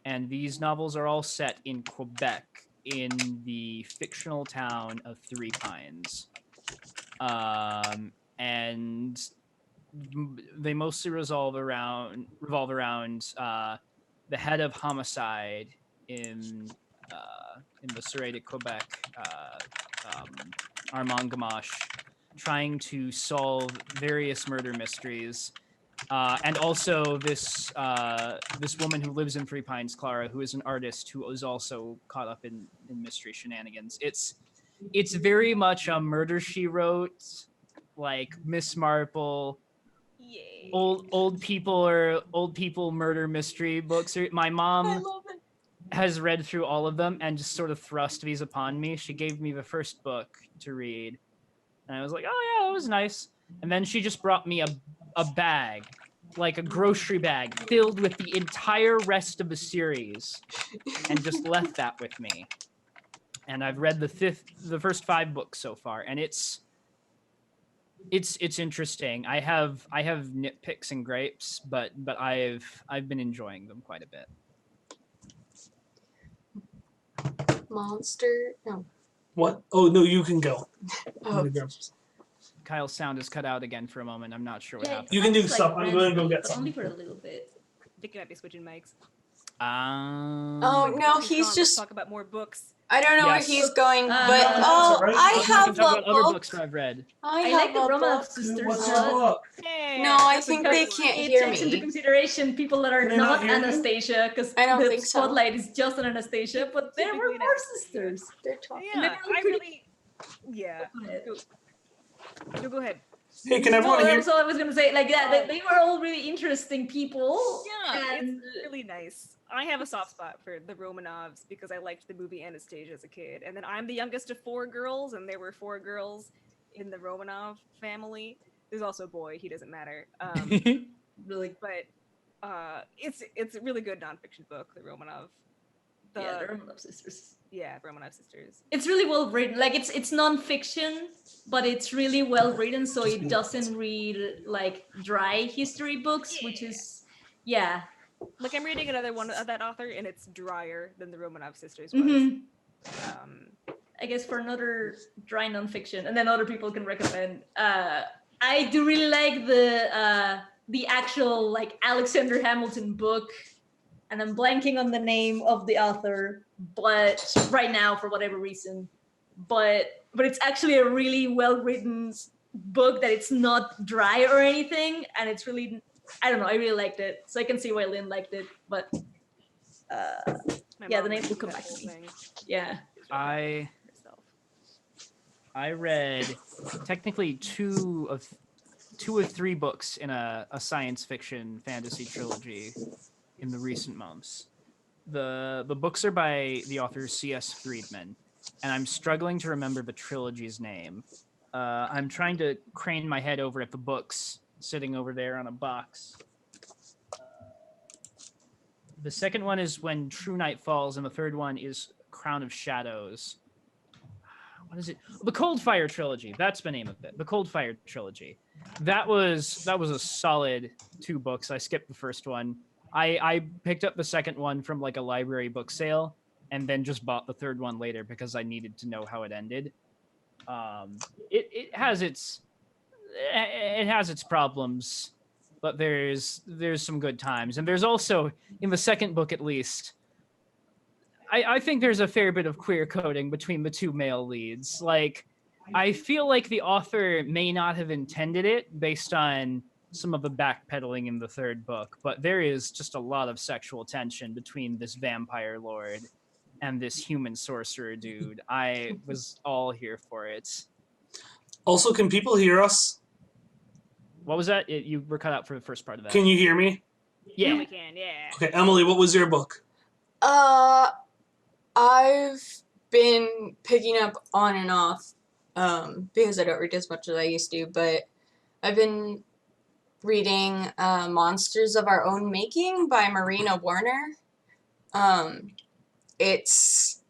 and these novels are all set in Quebec in the fictional town of Three Pines, and they mostly revolve around the head of homicide in the Surrey de Quebec, Armand Gamache, trying to solve various murder mysteries. And also this woman who lives in Three Pines, Clara, who is an artist who is also caught up in mystery shenanigans. It's very much a Murder, She Wrote, like Miss Marple, Yay. old people murder mystery books. My I mom love it. has read through all of them and just sort of thrust these upon me. She gave me the first book to read, and I was like, oh yeah, that was nice. And then she just brought me a bag, like a grocery bag, filled with the entire rest of the series, and just left that with me. And I've read the first 5 books so far, and it's interesting. I have nitpicks and grapes, but I've been enjoying them quite a bit. Monster. No. What? Oh no, you can go. I'm Oh, gonna grab some. Kyle's sound is cut out again for a moment. I'm not sure what happened. You can do it's stuff. I'm gonna go get but some. only for a little bit. I think you might be switching mics. Oh, no, Let's he's just- talk about more books. I don't know Yes. where he's going, but that's oh, alright. I We can have talk a about other book. books that I've read. I I have like the a Romanov book. sisters. What's a your lot. book? Hey, No, I that's think okay. they can't It hear takes into me. consideration people that are Can they not not hear you? Anastasia, because I don't the think so. spotlight is just on Anastasia, but there were Typically more not. sisters. They're talking. Yeah, They were I pretty- really. Yeah. Go ahead. No, go ahead. Hey, can No, everyone hear? that's all I was gonna say. Like that, they were all really interesting people. Yeah, and it's really nice. I have a soft spot for the Romanovs because I liked the movie Anastasia as a kid, and then I'm the youngest of 4 girls, and there were 4 girls in the Romanov family. There's also a boy; he doesn't matter. really, But it's a really good nonfiction book, the Romanov. yeah, the Romanov sisters. Yeah, Romanov sisters. It's really well written. Like it's nonfiction, but it's really well written, so it doesn't read like dry history books, which is yeah. Like I'm reading another one of that author, and it's drier than the Romanov sisters was. Mhm. Um, I guess for another dry nonfiction, and then other people can recommend. I do really like the actual like Alexander Hamilton book, and I'm blanking on the name of the author, but right now for whatever reason, but it's actually a really well written book that it's not dry or anything, and it's really I don't know, I really liked it, so I can see why Lynn liked it, but my Yeah, the mom name reads will come that back to whole me. thing. yeah. Herself. I read technically two of 3 books in a science fiction fantasy trilogy in the recent months. The books are by the author C.S. Friedman, and I'm struggling to remember the trilogy's name. I'm trying to crane my head over at the books sitting over there on a box. The second one is When True Night Falls, and the third one is Crown of Shadows. What is it? The Cold Fire trilogy. That's the name of it. The Cold Fire trilogy. That was a solid 2 books. I skipped the first one. I picked up the second one from like a library book sale, and then just bought the third one later because I needed to know how it ended. It has its problems, but there's some good times, and there's also, in the second book at least, I think there's a fair bit of queer coding between the two male leads. Like, I feel like the author may not have intended it based on some of the backpedaling in the third book, but there is just a lot of sexual tension between this vampire lord and this human sorcerer dude. I was all here for it. Also, can people hear us? What was that? You were cut out for the first part of that. Can you hear me? Yeah, Yeah. we can. Yeah. Okay, Emily, what was your book? I've been picking up on and off, because I don't read as much as I used to, but I've been reading Monsters of Our Own Making by Marina Warner. It's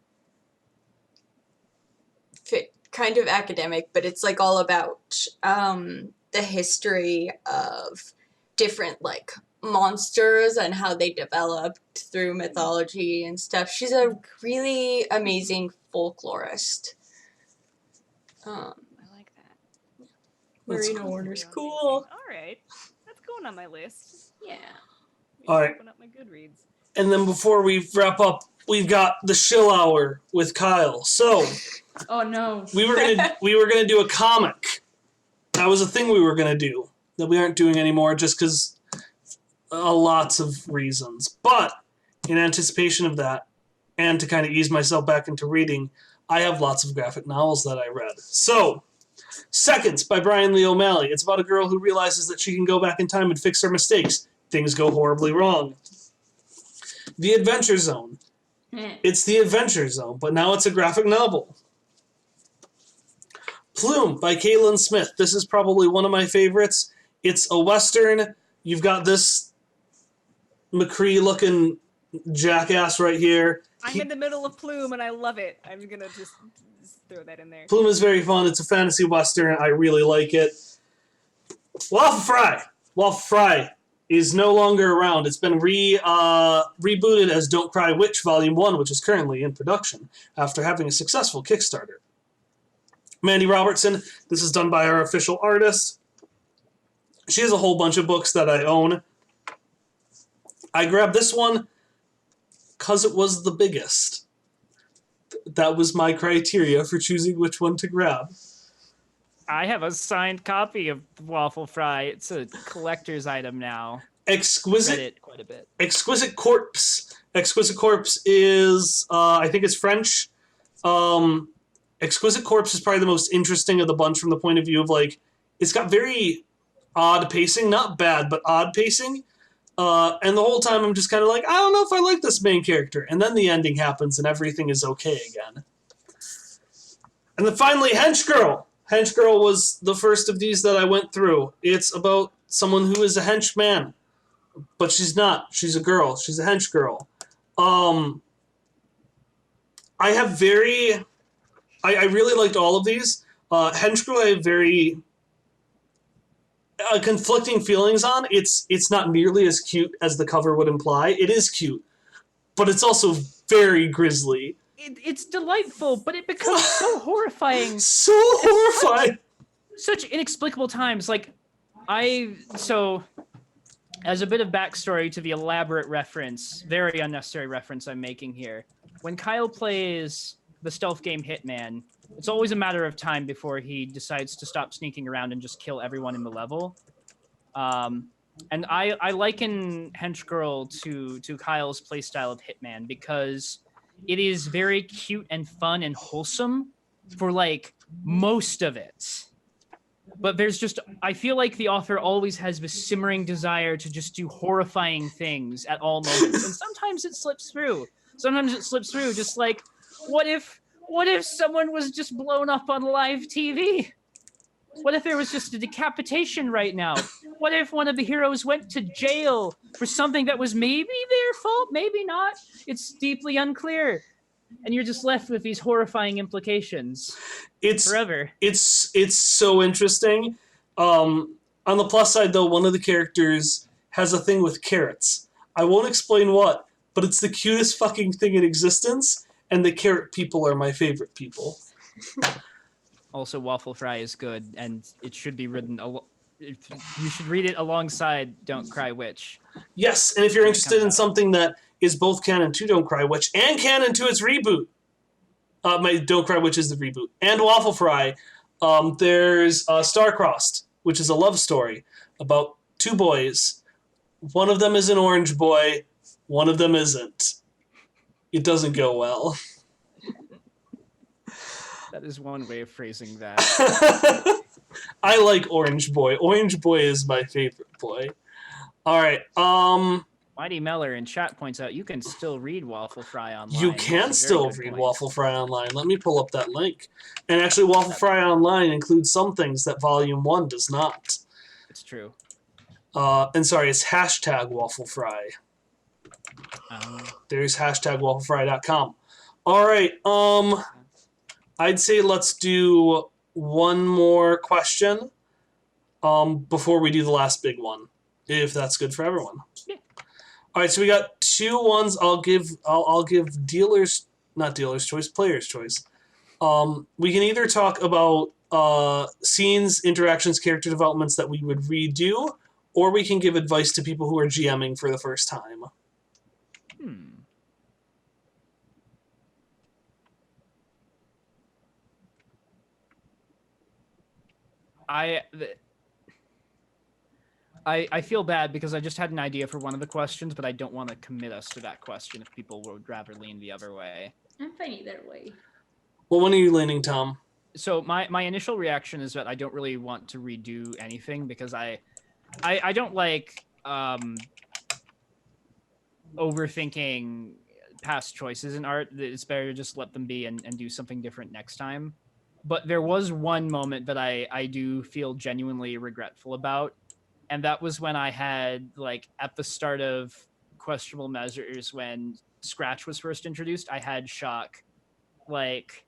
kind of academic, but it's like all about the history of different like monsters and how they developed through mythology and stuff. She's a really amazing folklorist. I like that. Marina Warner's cool. All right, that's going on my list. Yeah. All right. Open up my Goodreads. And then before we wrap up, we've got the Shill Hour with Kyle. So Oh no. we were gonna do a comic. That was a thing we were gonna do that we aren't doing anymore, just because lots of reasons. But in anticipation of that, and to kind of ease myself back into reading, I have lots of graphic novels that I read. So, Seconds by Brian Lee O'Malley. It's about a girl who realizes that she can go back in time and fix her mistakes. Things go horribly wrong. The Adventure Zone. Eh. It's The Adventure Zone, but now it's a graphic novel. Plume by Caitlin Smith. This is probably one of my favorites. It's a Western. You've got this McCree-looking jackass right here. I'm in the middle of Plume, and I love it. I'm gonna just throw that in there. Plume is very fun. It's a fantasy Western. I really like it. Waffle Fry. Waffle Fry is no longer around. It's been rebooted as Don't Cry Witch Volume 1, which is currently in production after having a successful Kickstarter. Mandy Robertson. This is done by our official artist. She has a whole bunch of books that I own. I grabbed this one because it was the biggest. That was my criteria for choosing which one to grab. I have a signed copy of Waffle Fry. It's a collector's item now. Read Exquisite it quite a bit. Exquisite Corpse. Exquisite Corpse is, I think it's French. Exquisite Corpse is probably the most interesting of the bunch from the point of view of, like, it's got very odd pacing. Not bad, but odd pacing. And the whole time I'm just kind of like, I don't know if I like this main character. And then the ending happens and everything is okay again. And then finally, Hench Girl. Hench Girl was the first of these that I went through. It's about someone who is a henchman. But she's not. She's a girl. She's a hench girl. I really liked all of these. Hench Girl I have very conflicting feelings on. It's not nearly as cute as the cover would imply. It is cute, but it's also very grisly. It's delightful, but it becomes so horrifying. So horrifying. Such inexplicable times. Like, so as a bit of backstory to the elaborate reference, very unnecessary reference I'm making here, when Kyle plays the stealth game Hitman, it's always a matter of time before he decides to stop sneaking around and just kill everyone in the level. And I liken Hench Girl to Kyle's playstyle of Hitman because it is very cute and fun and wholesome for, like, most of it. But there's just, I feel like the author always has this simmering desire to just do horrifying things at all moments. And sometimes it slips through. Just like, what if someone was just blown up on live TV? What if there was just a decapitation right now? What if one of the heroes went to jail for something that was maybe their fault, maybe not? It's deeply unclear. And you're just left with these horrifying implications forever. It's so interesting. On the plus side, though, one of the characters has a thing with carrots. I won't explain what, but it's the cutest fucking thing in existence, and the carrot people are my favorite people. Also, Waffle Fry is good, and it should be written you should read it alongside Don't Cry Witch. Yes, and if you're When it interested comes in out. something that is both canon to Don't Cry Witch and canon to its reboot, my Don't Cry Witch is the reboot, and Waffle Fry, there's Star-Crossed, which is a love story about two boys. One of them is an orange boy, one of them isn't. It doesn't go well. That is one way of phrasing that. I like Orange Boy. Orange Boy is my favorite boy. All right. Mighty Meller in chat points out you can still read Waffle Fry online. You That's can a still very good read point. Waffle Fry online. Let me pull up that link. And actually, Waffle Fry online includes some things that Volume 1 does not. It's true. And sorry, it's hashtag Waffle Fry. There's hashtag wafflefry.com. All right. I'd say let's do one more question before we do the last big one, if that's good for everyone. Yeah. All right, so we got two ones. I'll give players' choice. We can either talk about scenes, interactions, character developments that we would redo, or we can give advice to people who are GMing for the first time. I feel bad because I just had an idea for one of the questions, but I don't want to commit us to that question if people would rather lean the other way. I'm fine either way. Well, when are you leaning, Tom? So my initial reaction is that I don't really want to redo anything because I don't like overthinking past choices in art. It's better to just let them be and do something different next time. But there was one moment that I do feel genuinely regretful about. And that was when I had, like, at the start of Questionable Measures, when Scratch was first introduced, I had Shock, like,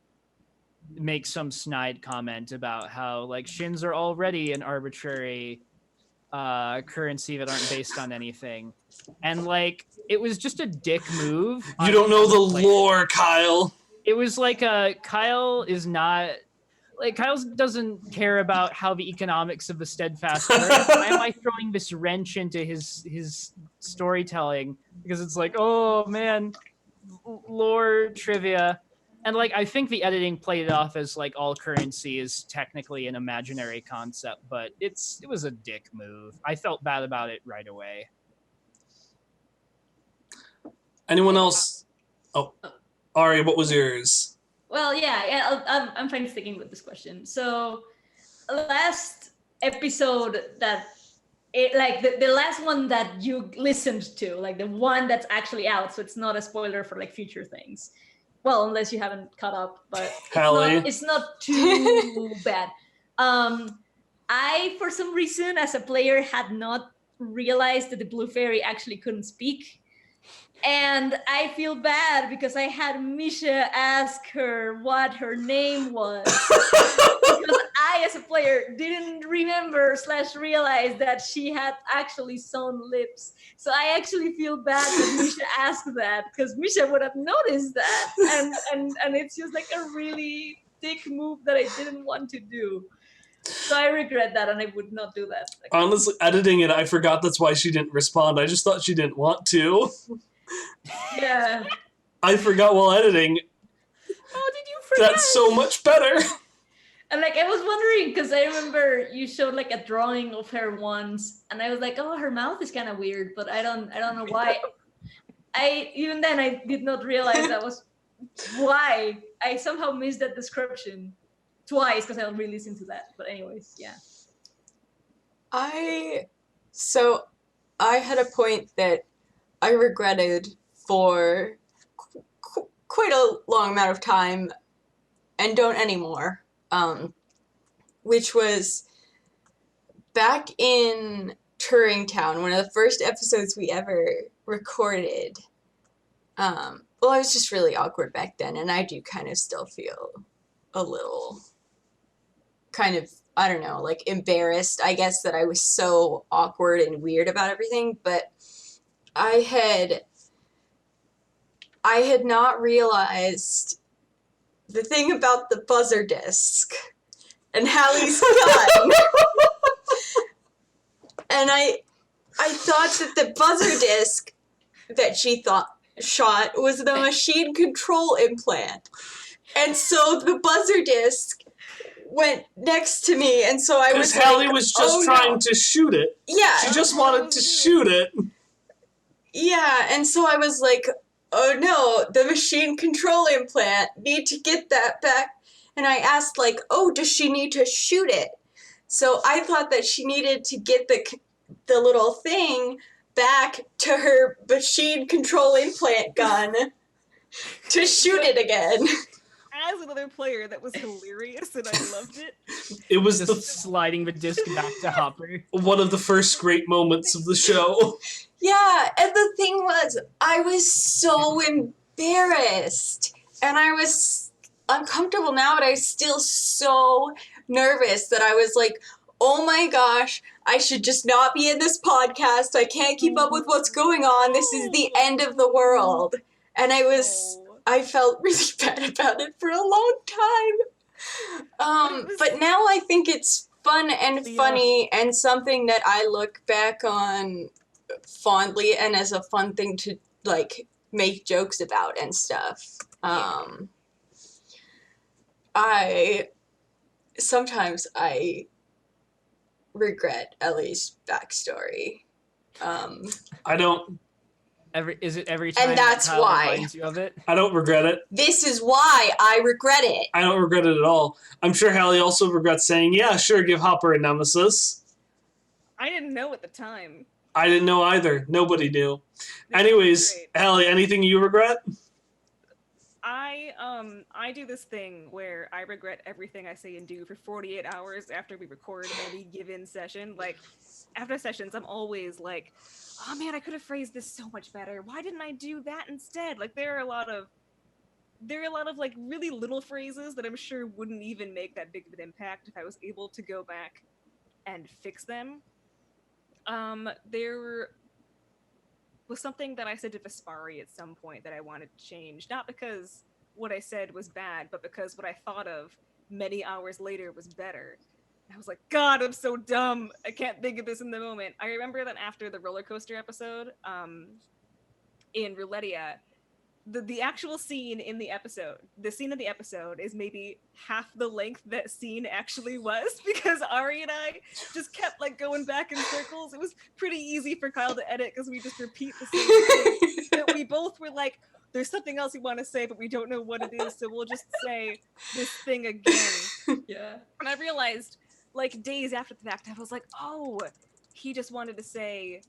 make some snide comment about how, like, shins are already an arbitrary currency that aren't based on anything. And, like, it was just a dick move. You don't know the like, lore, Kyle. It was like Kyle is not... Like, Kyle doesn't care about how the economics of the steadfast work. Why am I throwing this wrench into his storytelling? Because it's like, oh man, lore trivia. And like, I think the editing played it off as like all currency is technically an imaginary concept, but it was a dick move. I felt bad about it right away. Anyone else? Oh, Ari, what was yours? Well, yeah, I'm fine sticking with this question. So, last episode the last one that you listened to, like the one that's actually out, so it's not a spoiler for like future things. Well, unless you haven't caught up, but it's not too bad. I, for some reason, as a player, had not realized that the Blue Fairy actually couldn't speak. And I feel bad because I had Misha ask her what her name was. Because I, as a player, didn't remember / realize that she had actually sewn lips. So I actually feel bad that Misha asked that, because Misha would have noticed that. And it's just like a really dick move that I didn't want to do. So I regret that, and I would not do that. Honestly, editing it, I forgot that's why she didn't respond. I just thought she didn't want to. Yeah. I forgot while editing. Oh, did you forget? That's so much better. And like, I was wondering, because I remember you showed like a drawing of her once, and I was like, oh, her mouth is kind of weird, but I don't know why. Even then I did not realize that was why. I somehow missed that description twice because I re-listened to that. But anyways, yeah. I had a point that I regretted for quite a long amount of time and don't anymore, which was back in Turing Town, one of the first episodes we ever recorded. Well, I was just really awkward back then, and I do kind of still feel a little kind of, I don't know, like embarrassed, I guess, that I was so awkward and weird about everything, but I had not realized the thing about the buzzer disc and Hallie's gun. and I thought that the buzzer disc that she shot was the machine control implant. And so the buzzer disc went next to me, and so I was Because Hallie like, was just oh, trying no. to shoot it. Yeah. She just wanted to shoot it. Yeah, and so I was like, oh no, the machine control implant, need to get that back. And I asked, like, oh, does she need to shoot it? So I thought that she needed to get the little thing back to her machine control implant gun to shoot it again. As another player, that was hilarious, and I loved it. It was Just sliding the disc back to Hopper. one of the first great moments of the show. Yeah, and the thing was, I was so embarrassed, and I was uncomfortable now, but I was still so nervous that I was like, oh my gosh, I should just not be in this podcast. I can't keep up with what's going on. This is the end of the world. And I felt really bad about it for a long time. But now I think it's fun and funny and something that I look back on fondly and as a fun thing to like make jokes about and stuff. Sometimes I regret Ellie's backstory. I don't Every time And that's Kyle why. reminds you of it? I don't regret it. This is why I regret it. I don't regret it at all. I'm sure Hallie also regrets saying, yeah, sure, give Hopper a nemesis. I didn't know at the time. I didn't know either. Nobody knew. This was Anyways, great. Hallie, anything you regret? I do this thing where I regret everything I say and do for 48 hours after we record any given session. Like, after sessions, I'm always like, oh man, I could have phrased this so much better. Why didn't I do that instead? Like, there are a lot of like really little phrases that I'm sure wouldn't even make that big of an impact if I was able to go back and fix them. There was something that I said to Vespari at some point that I wanted to change, not because what I said was bad, but because what I thought of many hours later was better. I was like, God, I'm so dumb. I can't think of this in the moment. I remember that after the roller coaster episode, in Roulettia, the actual scene in the episode, the scene of the episode is maybe half the length that scene actually was, because Ari and I just kept like going back in circles. It was pretty easy for Kyle to edit because we just repeat the same thing. But we both were like, there's something else we want to say, but we don't know what it is, so we'll just say this thing again. Yeah. And I realized, like, days after the fact, I was like, oh, he just wanted to say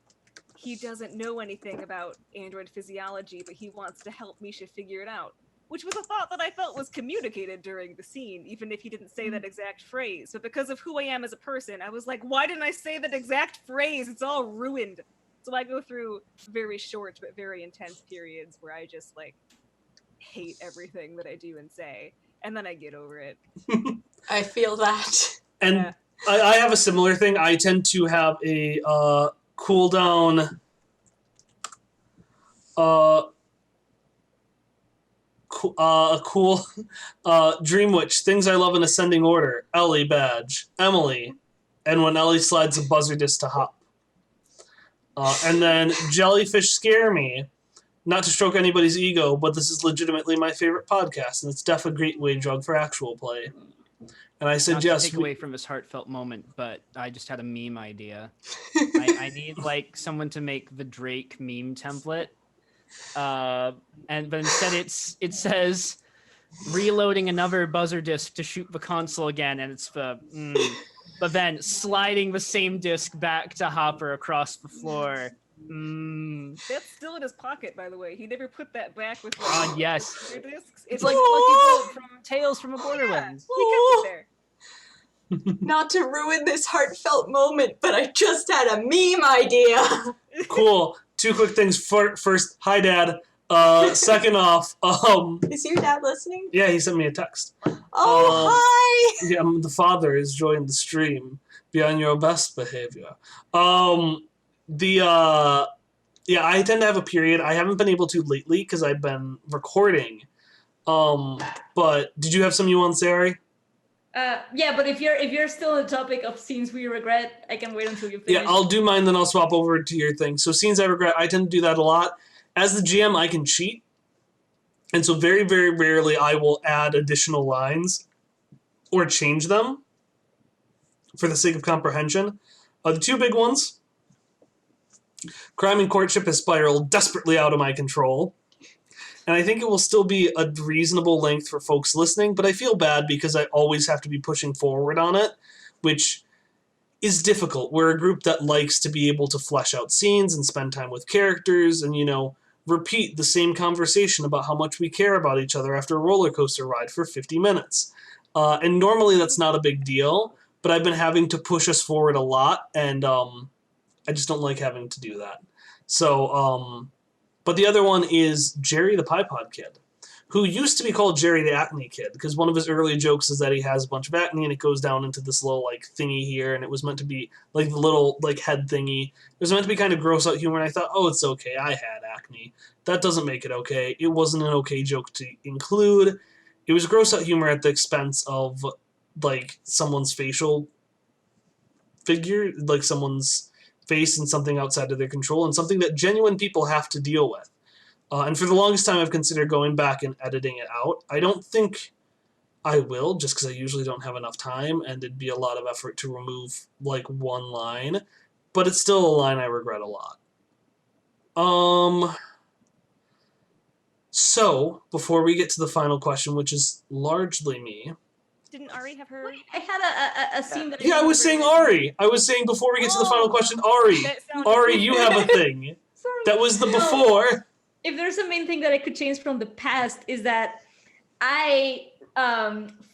he doesn't know anything about android physiology, but he wants to help Misha figure it out. Which was a thought that I felt was communicated during the scene, even if he didn't say that exact phrase. But because of who I am as a person, I was like, why didn't I say that exact phrase? It's all ruined. So I go through very short but very intense periods where I just, like, hate everything that I do and say. And then I get over it. I feel that. And Yeah. I have a similar thing. I tend to have a cooldown cool Dream Witch, things I love in ascending order, Ellie badge, Emily, and when Ellie slides a buzzer disc to Hop. And then Jellyfish Scare Me, not to stroke anybody's ego, but this is legitimately my favorite podcast, and it's definitely a great way drug for actual play. And I Not to suggest take away from this heartfelt moment, but I just had a meme idea. I need like someone to make the Drake meme template, but instead it says reloading another buzzer disc to shoot the console again, and it's but then sliding the same disc back to Hopper across the floor. That's still in his pocket, by the way. He never put that back with Yes. your discs. It's like Lucky Bolt from Tales from the Borderlands. He kept it there. Not to ruin this heartfelt moment, but I just had a meme idea. cool. Two quick things. First, hi, Dad. Second off, Is your dad listening? yeah, he sent me a text. Oh, hi! Yeah, the father has joined the stream. Be on your best behavior. Yeah, I tend to have a period. I haven't been able to lately because I've been recording. But did you have some you want, Sari? Yeah, but if you're still on the topic of scenes we regret, I can wait until you finish. Yeah, I'll do mine, then I'll swap over to your thing. So scenes I regret, I tend to do that a lot. As the GM, I can cheat. And so very, very rarely I will add additional lines or change them for the sake of comprehension. The two big ones, crime and courtship has spiraled desperately out of my control. And I think it will still be a reasonable length for folks listening, but I feel bad because I always have to be pushing forward on it, which is difficult. We're a group that likes to be able to flesh out scenes and spend time with characters and, repeat the same conversation about how much we care about each other after a roller coaster ride for 50 minutes. And normally that's not a big deal, but I've been having to push us forward a lot, and I just don't like having to do that. So, but the other one is Jerry the Pie Pod Kid, who used to be called Jerry the Acne Kid, because one of his early jokes is that he has a bunch of acne and it goes down into this little thingy here, and it was meant to be the little head thingy. It was meant to be kind of gross out humor, and I thought, oh, it's okay, I had acne. That doesn't make it okay. It wasn't an okay joke to include. It was gross out humor at the expense of someone's facial figure, someone's face and something outside of their control, and something that genuine people have to deal with. And for the longest time, I've considered going back and editing it out. I don't think I will, just because I usually don't have enough time, and it'd be a lot of effort to remove, one line. But it's still a line I regret a lot. So, before we get to the final question, which is largely me... Didn't Ari have her? I had a scene that. Yeah, I was saying Ari. I was saying before we get to the final question, Ari. Ari, you have a thing. Sorry. That was the before. If there's a main thing that I could change from the past is that I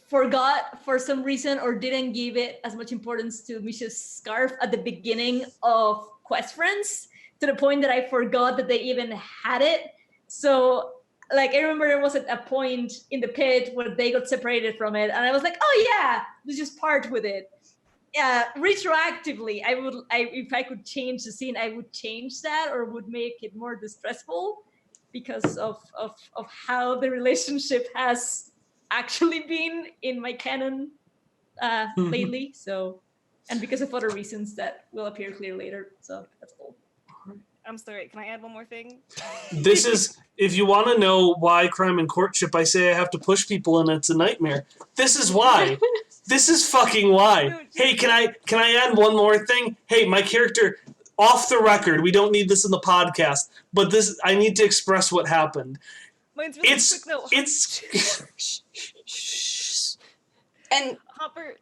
forgot for some reason or didn't give it as much importance to Misha's scarf at the beginning of Quest Friends, to the point that I forgot that they even had it. So I remember there was a point in the pit where they got separated from it, and I was like, oh yeah, let's just part with it. Yeah, retroactively, if I could change the scene, I would change that or would make it more distressful because of how the relationship has actually been in my canon lately. So, and because of other reasons that will appear clear later. So that's cool. I'm sorry, can I add one more thing? This is, if you want to know why crime and courtship, I say I have to push people and it's a nightmare. This is why. This is fucking why. Hey, can I add one more thing? Hey, my character, off the record, we don't need this in the podcast, but I need to express what happened. Mine's really quick though. And Hopper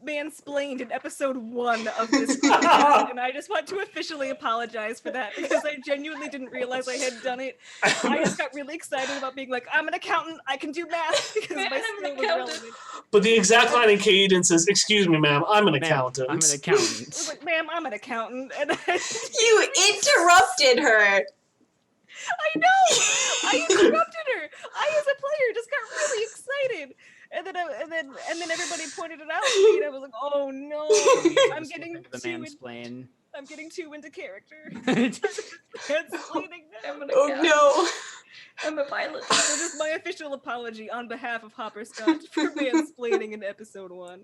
mansplained in episode 1 of this podcast, and I just want to officially apologize for that because I genuinely didn't realize I had done it. I just got really excited about being like, I'm an accountant, I can do math because my skill was relevant. But the exact line in cadence is, excuse me, ma'am, I'm an accountant. I'm an I was accountant. like, ma'am, I'm an accountant, and you interrupted her. I know! I interrupted her! I, as a player, just got really excited. And then everybody pointed it out to me, and I was like, oh no, I'm getting too into character. I'm a pilot. So this is my official apology on behalf of Hopper Scott for mansplaining in episode 1.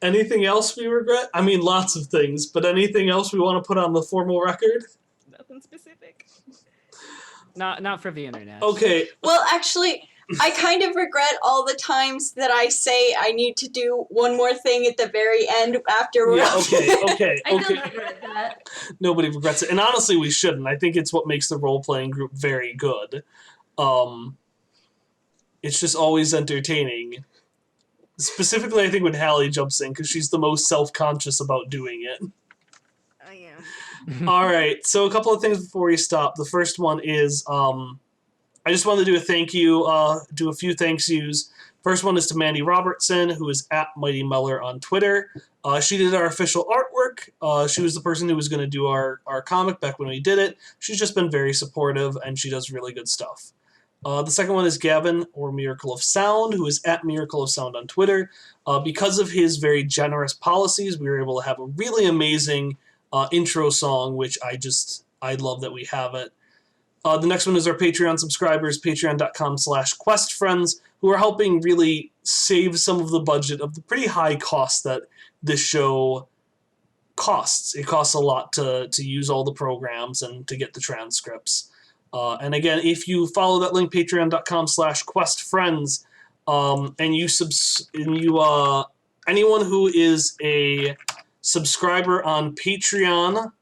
Anything else we regret? I mean, lots of things, but anything else we want to put on the formal record? Nothing specific. Not for the internet. Okay. Well, actually, I kind of regret all the times that I say I need to do one more thing at the very end after we're Yeah, okay. I don't regret that. Nobody regrets it. And honestly, we shouldn't. I think it's what makes the role-playing group very good. It's just always entertaining. Specifically, I think when Hallie jumps in, because she's the most self-conscious about doing it. I am. All right, so a couple of things before we stop. The first one is, I just wanted to do a thank you, do a few thank yous. First one is to Mandy Robertson, who is at Mighty Meller on Twitter. She did our official artwork. She was the person who was going to do our comic back when we did it. She's just been very supportive, and she does really good stuff. The second one is Gavin, or Miracle of Sound, who is at Miracle of Sound on Twitter. Because of his very generous policies, we were able to have a really amazing intro song, which I love that we have it. The next one is our Patreon subscribers, patreon.com/questfriends. who are helping really save some of the budget of the pretty high cost that this show costs. It costs a lot to use all the programs and to get the transcripts. And again, if you follow that link, patreon.com/questfriends, and anyone who is a subscriber on Patreon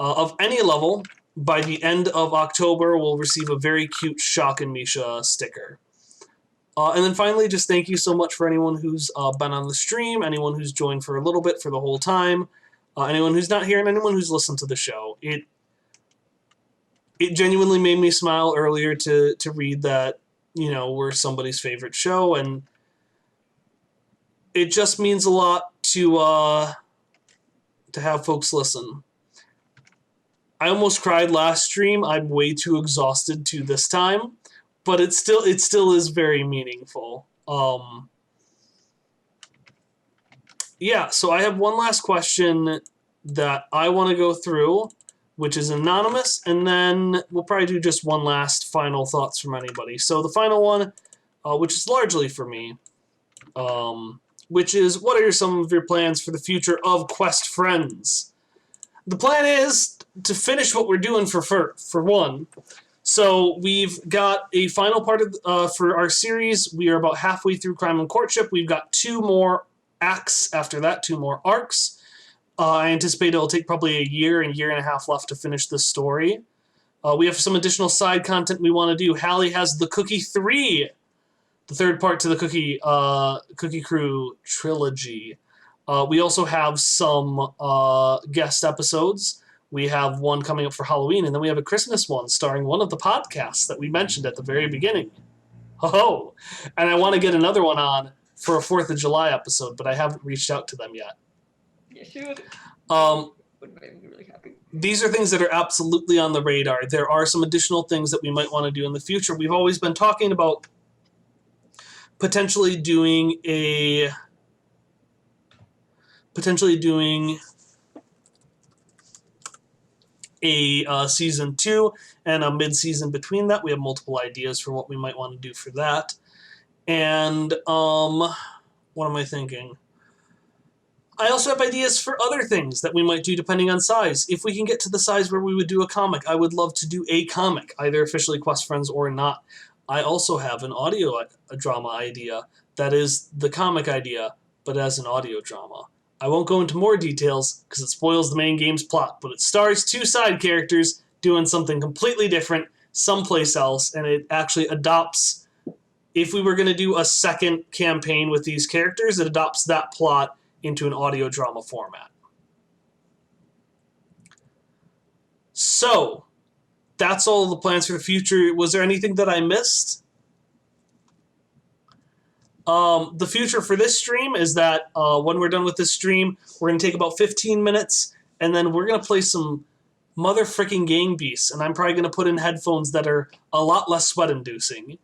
of any level, by the end of October, will receive a very cute Shock and Misha sticker. And then finally, just thank you so much for anyone who's been on the stream, anyone who's joined for a little bit for the whole time, anyone who's not here, and anyone who's listened to the show. It genuinely made me smile earlier to read that, we're somebody's favorite show, and it just means a lot to have folks listen. I almost cried last stream. I'm way too exhausted to this time, but it still is very meaningful. Yeah, so I have one last question that I want to go through, which is anonymous, and then we'll probably do just one last final thoughts from anybody. So the final one, which is largely for me, which is, what are some of your plans for the future of Quest Friends? The plan is to finish what we're doing for one. So we've got a final part of for our series. We are about halfway through Crime and Courtship. We've got 2 more acts after that, 2 more arcs. I anticipate it'll take probably a year and a half left to finish this story. We have some additional side content we want to do. Hallie has the Cookie 3, the third part to the Cookie Crew trilogy. We also have some guest episodes. We have one coming up for Halloween, and then we have a Christmas one starring one of the podcasts that we mentioned at the very beginning. Ho-ho! And I want to get another one on for a 4th of July episode, but I haven't reached out to them yet. You should. Would make me really happy. These are things that are absolutely on the radar. There are some additional things that we might want to do in the future. We've always been talking about potentially doing a season 2 and a mid-season between that. We have multiple ideas for what we might want to do for that. And what am I thinking? I also have ideas for other things that we might do depending on size. If we can get to the size where we would do a comic, I would love to do a comic, either officially Quest Friends or not. I also have an audio drama idea that is the comic idea, but as an audio drama. I won't go into more details because it spoils the main game's plot, but it stars 2 side characters doing something completely different someplace else, and it actually adopts, if we were going to do a second campaign with these characters, it adopts that plot into an audio drama format. So, that's all the plans for the future. Was there anything that I missed? The future for this stream is that when we're done with this stream, we're going to take about 15 minutes, and then we're going to play some mother-fricking Gang Beasts, and I'm probably going to put in headphones that are a lot less sweat-inducing.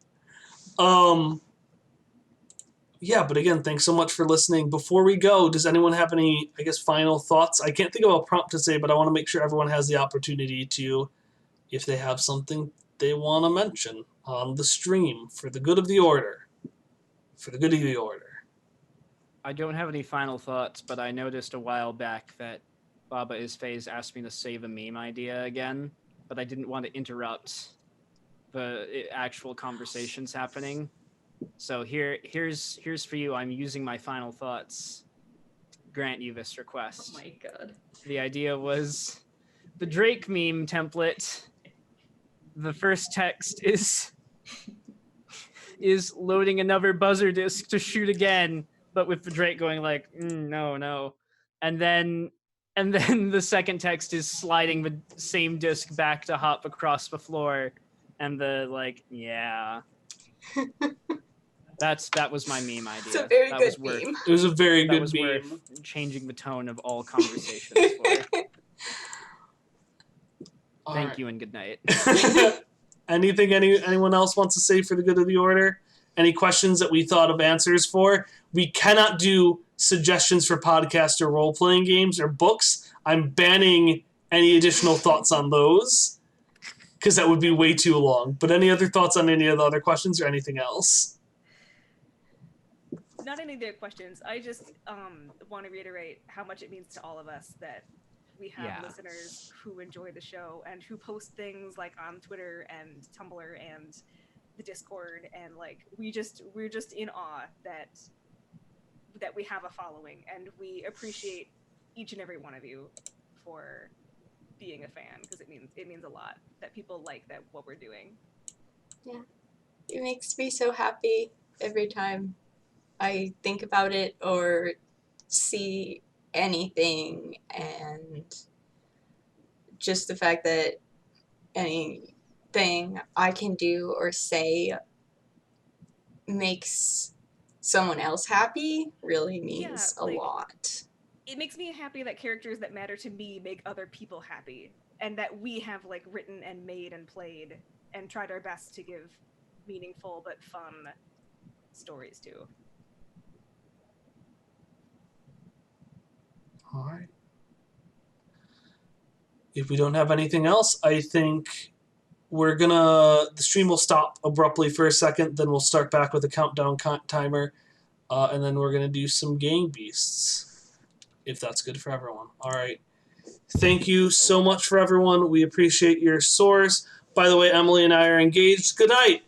Yeah, but again, thanks so much for listening. Before we go, does anyone have any, final thoughts? I can't think of a prompt to say, but I want to make sure everyone has the opportunity to, if they have something they want to mention on the stream for the good of the order. For the good of the order. I don't have any final thoughts, but I noticed a while back that Baba Isfaze asked me to save a meme idea again, but I didn't want to interrupt the actual conversations happening. So here's for you. I'm using my final thoughts to grant you this request. Oh my god. The idea was the Drake meme template. The first text is loading another buzzer disc to shoot again, but with the Drake going like, no. And then the second text is sliding the same disc back to hop across the floor, and the yeah. That was my meme idea. It's a very that good was meme. It was a very that good was meme. worth changing the tone of all conversations for. Thank you and good night. Anything anyone else wants to say for the good of the order? Any questions that we thought of answers for? We cannot do suggestions for podcast or role-playing games or books. I'm banning any additional thoughts on those because that would be way too long. But any other thoughts on any of the other questions or anything else? not any of their questions. I just want to reiterate how much it means to all of us that we have Yeah. listeners who enjoy the show and who post things like on Twitter and Tumblr and the Discord, and like we're just in awe that we have a following, and we appreciate each and every one of you for being a fan, because it means a lot that people like that what we're doing. It makes me so happy every time I think about it or see anything, and just the fact that anything I can do or say makes someone else happy really means a like- lot. It makes me happy that characters that matter to me make other people happy, and that we have like written and made and played and tried our best to give meaningful but fun stories to. All right. If we don't have anything else, I think the stream will stop abruptly for a second, then we'll start back with a countdown timer, and then we're gonna do some Gang Beasts, if that's good for everyone. All right. Thank you so much for everyone. We appreciate your source. By the way, Emily and I are engaged. Good night.